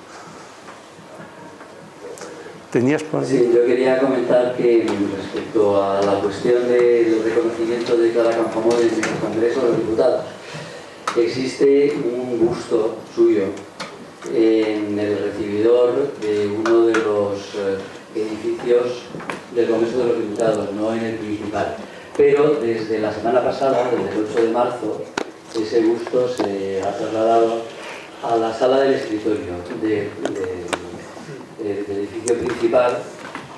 ¿Tenías por ahí? Sí, yo quería comentar que respecto a la cuestión del reconocimiento de Clara Campoamor en el Congreso de los Diputados, existe un busto suyo en el recibidor de uno de los edificios del Congreso de los Diputados, no en el principal. Pero desde la semana pasada, desde el 8 de marzo, ese busto se ha trasladado a la sala del escritorio del edificio principal,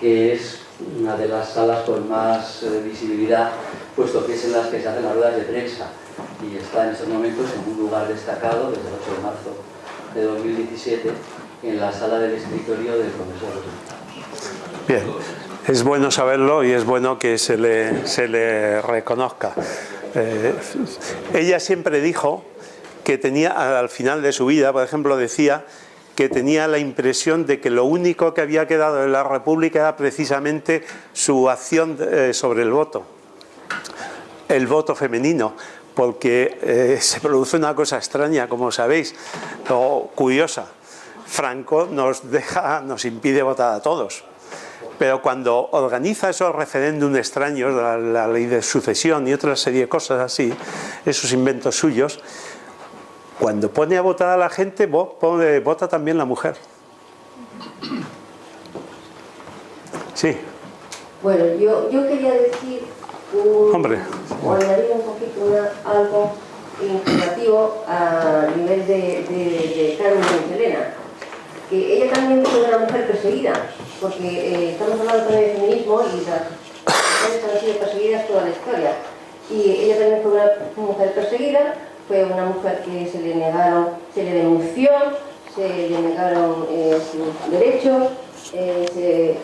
que es una de las salas con más visibilidad, puesto que es en las que se hacen las ruedas de prensa, y está en estos momentos en un lugar destacado desde el 8 de marzo de 2017 en la sala del escritorio del Congreso de los Diputados. Bien, es bueno saberlo y es bueno que se le reconozca. Ella siempre dijo que tenía, al final de su vida, por ejemplo, decía que tenía la impresión de que lo único que había quedado en la República era precisamente su acción sobre el voto femenino, porque se produce una cosa extraña, como sabéis, o curiosa. Franco nos impide votar a todos, pero cuando organiza esos referéndums extraños, la ley de sucesión y otra serie de cosas así, esos inventos suyos, cuando pone a votar a la gente, vota también la mujer. Sí. Bueno, yo quería decir Hombre. o añadir un poquito algo informativo a nivel de Carmen Elena, que ella también fue una mujer perseguida, porque estamos hablando también de feminismo y las mujeres han sido perseguidas toda la historia, y ella también fue una mujer perseguida. Fue una mujer que se le denunció, se le negaron sus derechos, se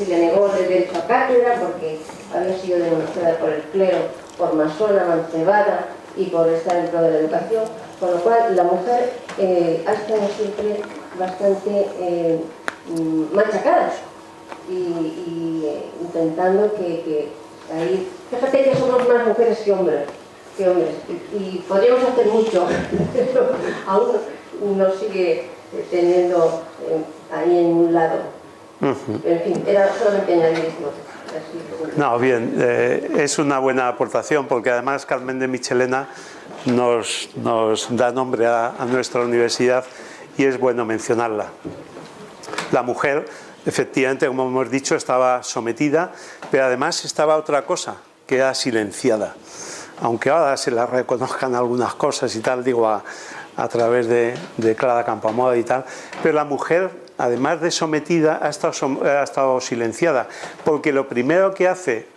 le negó el derecho a cátedra porque había sido denunciada por el clero, por masona, mancebada y por estar dentro de la educación, con lo cual la mujer ha estado siempre bastante machacada y intentando que ahí... Fíjate que somos más mujeres que hombres. Y podríamos hacer mucho, pero aún nos sigue teniendo ahí en un lado. En fin, era solamente añadir esto. No, bien, es una buena aportación, porque además Carmen de Michelena nos da nombre a nuestra universidad y es bueno mencionarla. La mujer, efectivamente, como hemos dicho, estaba sometida, pero además estaba otra cosa, que era silenciada. Aunque ahora se la reconozcan algunas cosas y tal, digo, a través de Clara Campoamor y tal, pero la mujer, además de sometida, ha estado silenciada, porque lo primero que hace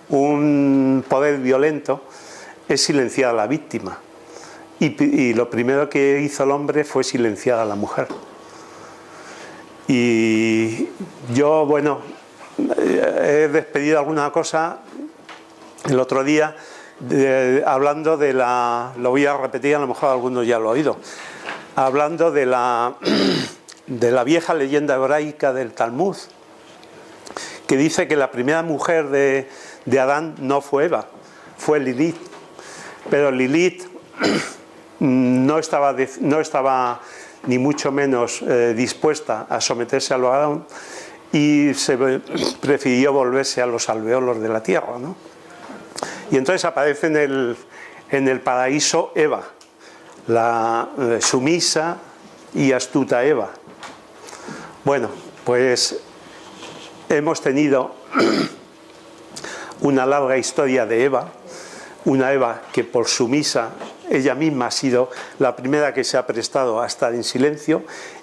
un poder violento es silenciar a la víctima, y lo primero que hizo el hombre fue silenciar a la mujer. Y yo, bueno, he despedido alguna cosa el otro día, hablando de lo voy a repetir, a lo mejor algunos ya lo han oído, hablando de la vieja leyenda hebraica del Talmud, que dice que la primera mujer de Adán no fue Eva, fue Lilith, pero Lilith no estaba ni mucho menos dispuesta a someterse a lo Adán, y se prefirió volverse a los alvéolos de la tierra, ¿no? Y entonces aparece en el paraíso Eva, la sumisa y astuta Eva. Bueno, pues hemos tenido una larga historia de Eva, una Eva que por sumisa ella misma ha sido la primera que se ha prestado a estar en silencio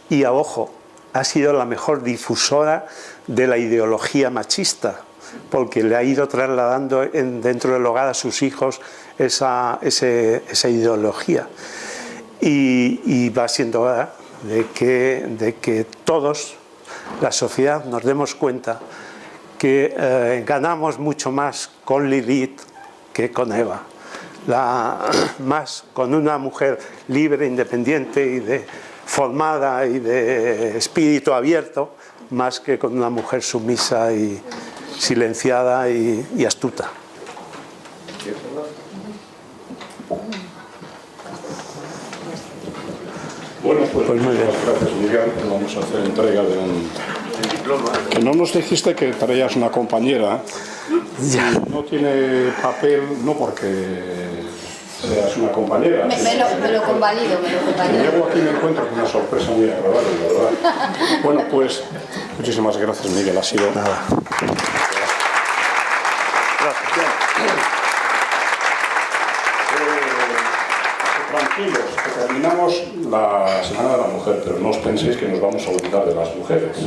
y, a ojo, ha sido la mejor difusora de la ideología machista, porque le ha ido trasladando dentro del hogar a sus hijos esa ideología. Y va siendo hora de que todos, la sociedad, nos demos cuenta que ganamos mucho más con Lilith que con Eva. Más con una mujer libre, independiente y formada y de espíritu abierto, más que con una mujer sumisa y silenciada y astuta. Bueno, pues muy bien. Gracias, Miguel. Vamos a hacer entrega de un diploma. Que no nos dijiste que traías una compañera. Ya. No tiene papel, no porque seas una compañera. Me lo convalido, Llego aquí y me encuentro con una sorpresa muy agradable, ¿verdad? Bueno, pues muchísimas gracias, Miguel. Ha sido... Nada. Tranquilos, que terminamos la Semana de la Mujer, pero no os penséis que nos vamos a olvidar de las mujeres.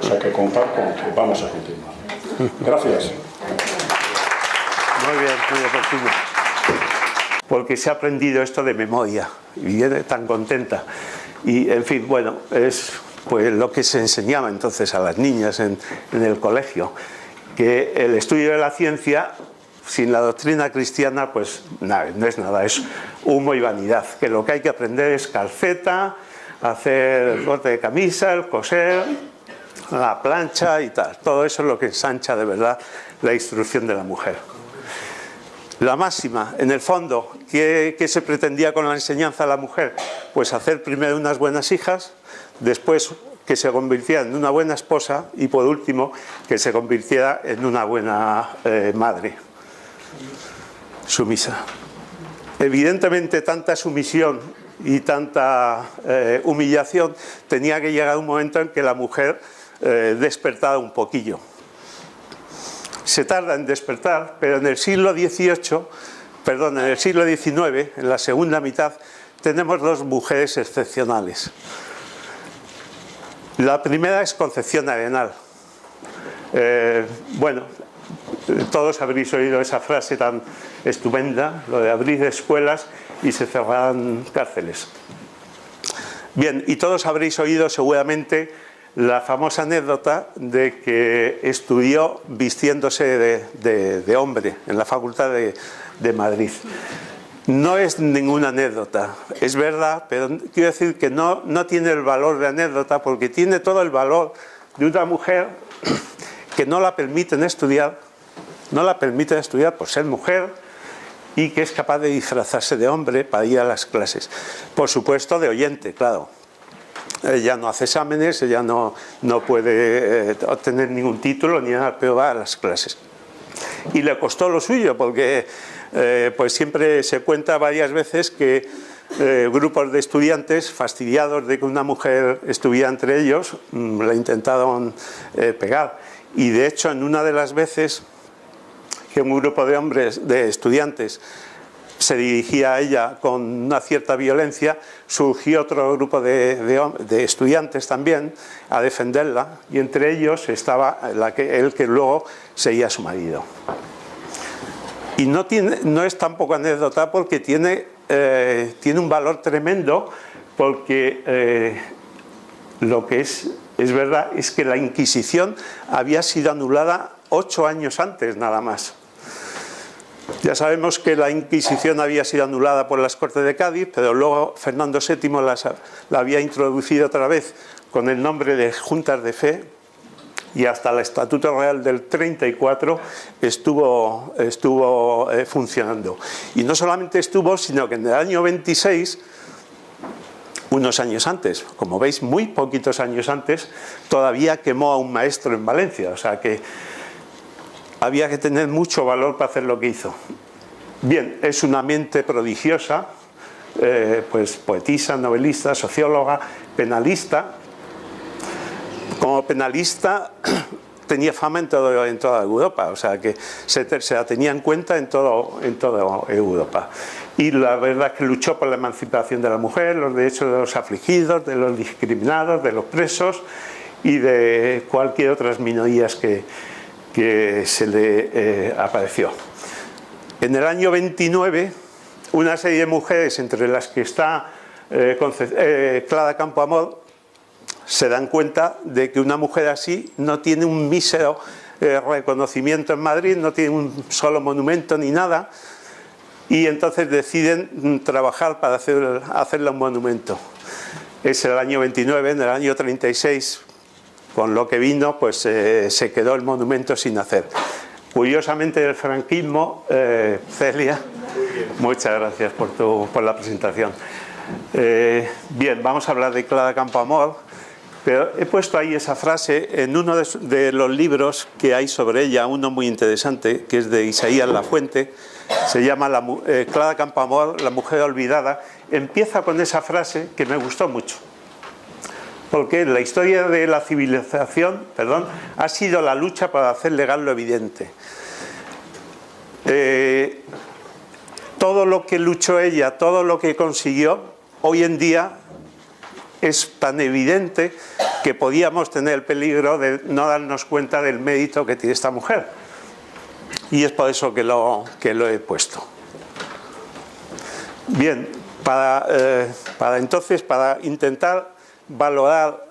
O sea que contad con que vamos a continuar. Gracias. Muy bien, oportuno. Porque se ha aprendido esto de memoria y viene tan contenta. Y, en fin, bueno, es pues lo que se enseñaba entonces a las niñas en el colegio, que el estudio de la ciencia sin la doctrina cristiana, pues nada, no es nada, es humo y vanidad, que lo que hay que aprender es calceta, hacer el corte de camisa, el coser, la plancha y tal. Todo eso es lo que ensancha de verdad la instrucción de la mujer. La máxima, en el fondo, ¿qué se pretendía con la enseñanza a la mujer? Pues hacer primero unas buenas hijas, después que se convirtiera en una buena esposa y, por último, que se convirtiera en una buena madre. Sumisa. Evidentemente, tanta sumisión y tanta humillación tenía que llegar un momento en que la mujer despertara un poquillo. Se tarda en despertar, pero en el siglo XIX, en la segunda mitad, tenemos dos mujeres excepcionales. La primera es Concepción Arenal. Bueno, todos habréis oído esa frase tan estupenda, lo de abrir escuelas y se cerrarán cárceles. Bien, y todos habréis oído seguramente la famosa anécdota de que estudió vistiéndose de hombre en la Facultad de Madrid. No es ninguna anécdota, es verdad, pero quiero decir que no tiene el valor de anécdota, porque tiene todo el valor de una mujer que no la permiten estudiar por ser mujer y que es capaz de disfrazarse de hombre para ir a las clases. Por supuesto, de oyente, claro. Ella no hace exámenes, ella no puede obtener ningún título ni nada, pero va a las clases. Y le costó lo suyo, porque pues siempre se cuenta varias veces que grupos de estudiantes, fastidiados de que una mujer estuviera entre ellos, la intentaron pegar. Y de hecho, en una de las veces que un grupo de estudiantes se dirigía a ella con una cierta violencia, surgió otro grupo de estudiantes también a defenderla, y entre ellos estaba el que luego sería su marido. Y no es tampoco anécdota, porque tiene un valor tremendo, porque lo que es verdad es que la Inquisición había sido anulada 8 años antes nada más. Ya sabemos que la Inquisición había sido anulada por las Cortes de Cádiz, pero luego Fernando VII la había introducido otra vez con el nombre de Juntas de Fe, y hasta el Estatuto Real del 34 estuvo funcionando. Y no solamente estuvo, sino que en el año 26, unos años antes, como veis, muy poquitos años antes, todavía quemó a un maestro en Valencia. O sea que había que tener mucho valor para hacer lo que hizo. Bien, es una mente prodigiosa, pues poetisa, novelista, socióloga, penalista. Como penalista tenía fama en toda Europa, o sea que se la tenía en cuenta en toda Europa. Y la verdad es que luchó por la emancipación de la mujer, los derechos de los afligidos, de los discriminados, de los presos y de cualquier otras minorías que se le apareció. En el año 29, una serie de mujeres, entre las que está Clara Campoamor, se dan cuenta de que una mujer así no tiene un mísero reconocimiento en Madrid, no tiene un solo monumento ni nada, y entonces deciden trabajar para hacerle un monumento. Es el año 29, en el año 36, con lo que vino, pues se quedó el monumento sin hacer. Curiosamente, el franquismo, Celia, muchas gracias por la presentación. Bien, vamos a hablar de Clara Campoamor, pero he puesto ahí esa frase en uno de los libros que hay sobre ella, uno muy interesante, que es de Isaías Lafuente, se llama Clara Campoamor, la mujer olvidada. Empieza con esa frase que me gustó mucho, porque la historia de la civilización, ha sido la lucha para hacer legal lo evidente. Todo lo que luchó ella, todo lo que consiguió, hoy en día es tan evidente que podíamos tener el peligro de no darnos cuenta del mérito que tiene esta mujer. Y es por eso que lo he puesto. Bien, para intentar valorar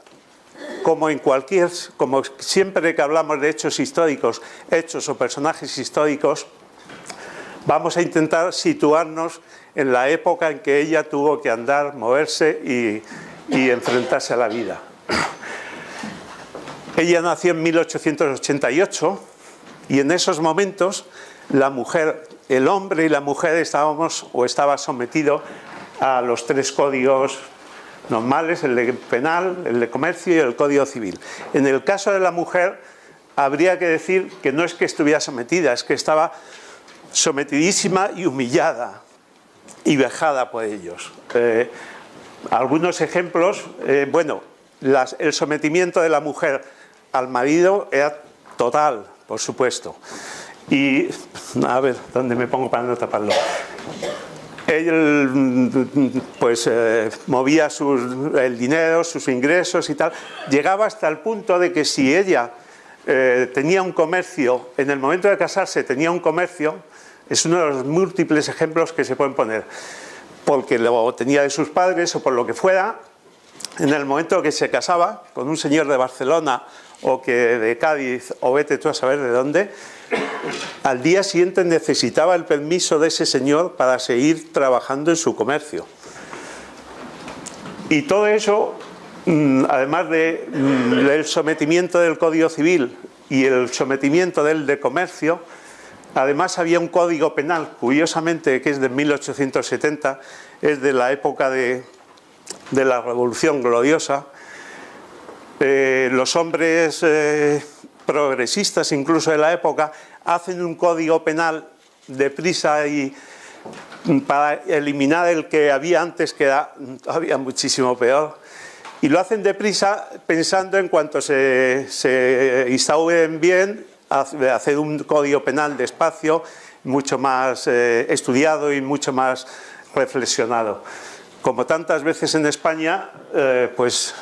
como siempre que hablamos de hechos históricos, hechos o personajes históricos, vamos a intentar situarnos en la época en que ella tuvo que andar, moverse y enfrentarse a la vida. Ella nació en 1888 y en esos momentos la mujer, el hombre y la mujer estaba sometido a los tres códigos normales, el de penal, el de comercio y el código civil. En el caso de la mujer habría que decir que no es que estuviera sometida, es que estaba sometidísima y humillada y vejada por ellos. Algunos ejemplos, el sometimiento de la mujer al marido era total, por supuesto. Y, a ver, ¿dónde me pongo para no taparlo? Él pues movía el dinero, sus ingresos y tal. Llegaba hasta el punto de que si ella tenía un comercio, en el momento de casarse tenía un comercio, es uno de los múltiples ejemplos que se pueden poner, porque lo tenía de sus padres o por lo que fuera. En el momento que se casaba con un señor de Barcelona o que de Cádiz o vete tú a saber de dónde, al día siguiente necesitaba el permiso de ese señor para seguir trabajando en su comercio. Y todo eso, además del sometimiento del Código Civil y el sometimiento del de comercio, además había un código penal, curiosamente, que es de 1870, es de la época de la Revolución Gloriosa. Los hombres progresistas, incluso de la época, hacen un código penal deprisa y para eliminar el que había antes, que era todavía muchísimo peor. Y lo hacen deprisa pensando en cuanto se instauren bien, hacer un código penal despacio, mucho más estudiado y mucho más reflexionado. Como tantas veces en España, pues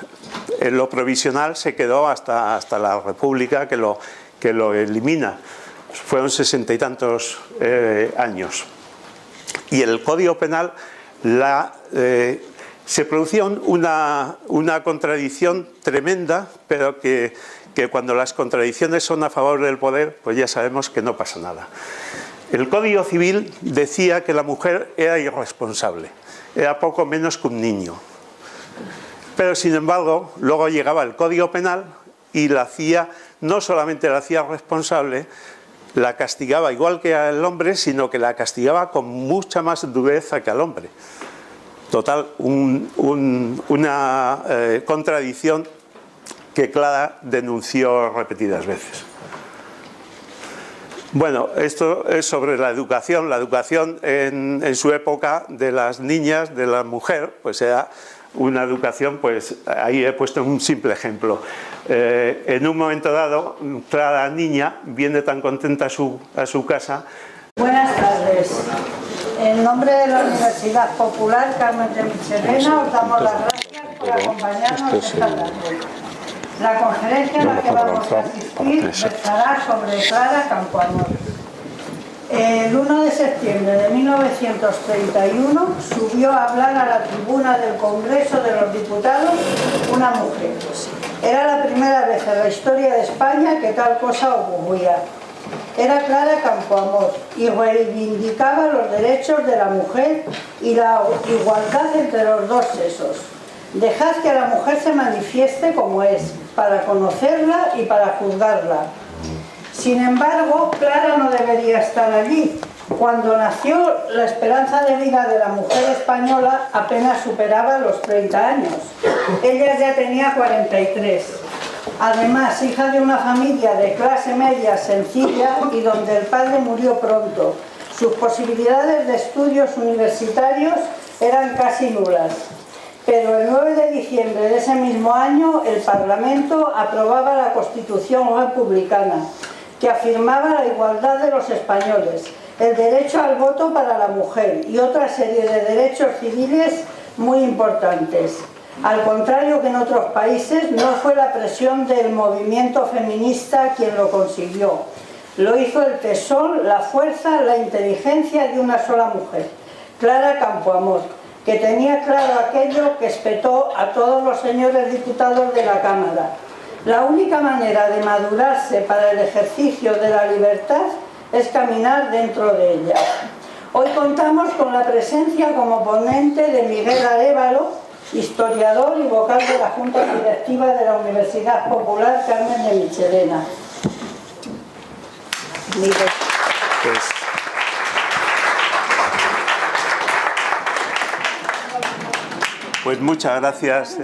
en lo provisional se quedó hasta la República que lo elimina. Fueron 60 y tantos años. Y en el Código Penal se producía una contradicción tremenda, pero que cuando las contradicciones son a favor del poder, pues ya sabemos que no pasa nada. El Código Civil decía que la mujer era irresponsable, era poco menos que un niño. Pero sin embargo, luego llegaba el Código Penal y no solamente la hacía responsable, la castigaba igual que al hombre, sino que la castigaba con mucha más dureza que al hombre. Total, una contradicción que Clara denunció repetidas veces. Bueno, esto es sobre la educación. La educación en su época de las niñas, de la mujer, pues era una educación, pues ahí he puesto un simple ejemplo. En un momento dado, Clara niña viene tan contenta a su casa. Buenas tardes. En nombre de la Universidad Popular Carmen de Michelena os damos las gracias por acompañarnos esta tarde. La conferencia a la que vamos a asistir versará sobre Clara Campoamor. El 1 de septiembre de 1931 subió a hablar a la tribuna del Congreso de los Diputados una mujer. Era la primera vez en la historia de España que tal cosa ocurría. Era Clara Campoamor y reivindicaba los derechos de la mujer y la igualdad entre los dos sexos. Dejad que la mujer se manifieste como es, para conocerla y para juzgarla. Sin embargo, Clara no debería estar allí. Cuando nació, la esperanza de vida de la mujer española apenas superaba los 30 años. Ella ya tenía 43. Además, hija de una familia de clase media sencilla y donde el padre murió pronto. Sus posibilidades de estudios universitarios eran casi nulas. Pero el 9 de diciembre de ese mismo año, el Parlamento aprobaba la Constitución republicana, que afirmaba la igualdad de los españoles, el derecho al voto para la mujer y otra serie de derechos civiles muy importantes. Al contrario que en otros países, no fue la presión del movimiento feminista quien lo consiguió. Lo hizo el tesón, la fuerza, la inteligencia de una sola mujer, Clara Campoamor, que tenía claro aquello que espetó a todos los señores diputados de la Cámara. La única manera de madurarse para el ejercicio de la libertad es caminar dentro de ella. Hoy contamos con la presencia como ponente de Miguel Arévalo, historiador y vocal de la Junta Directiva de la Universidad Popular Carmen de Michelena. Pues muchas gracias.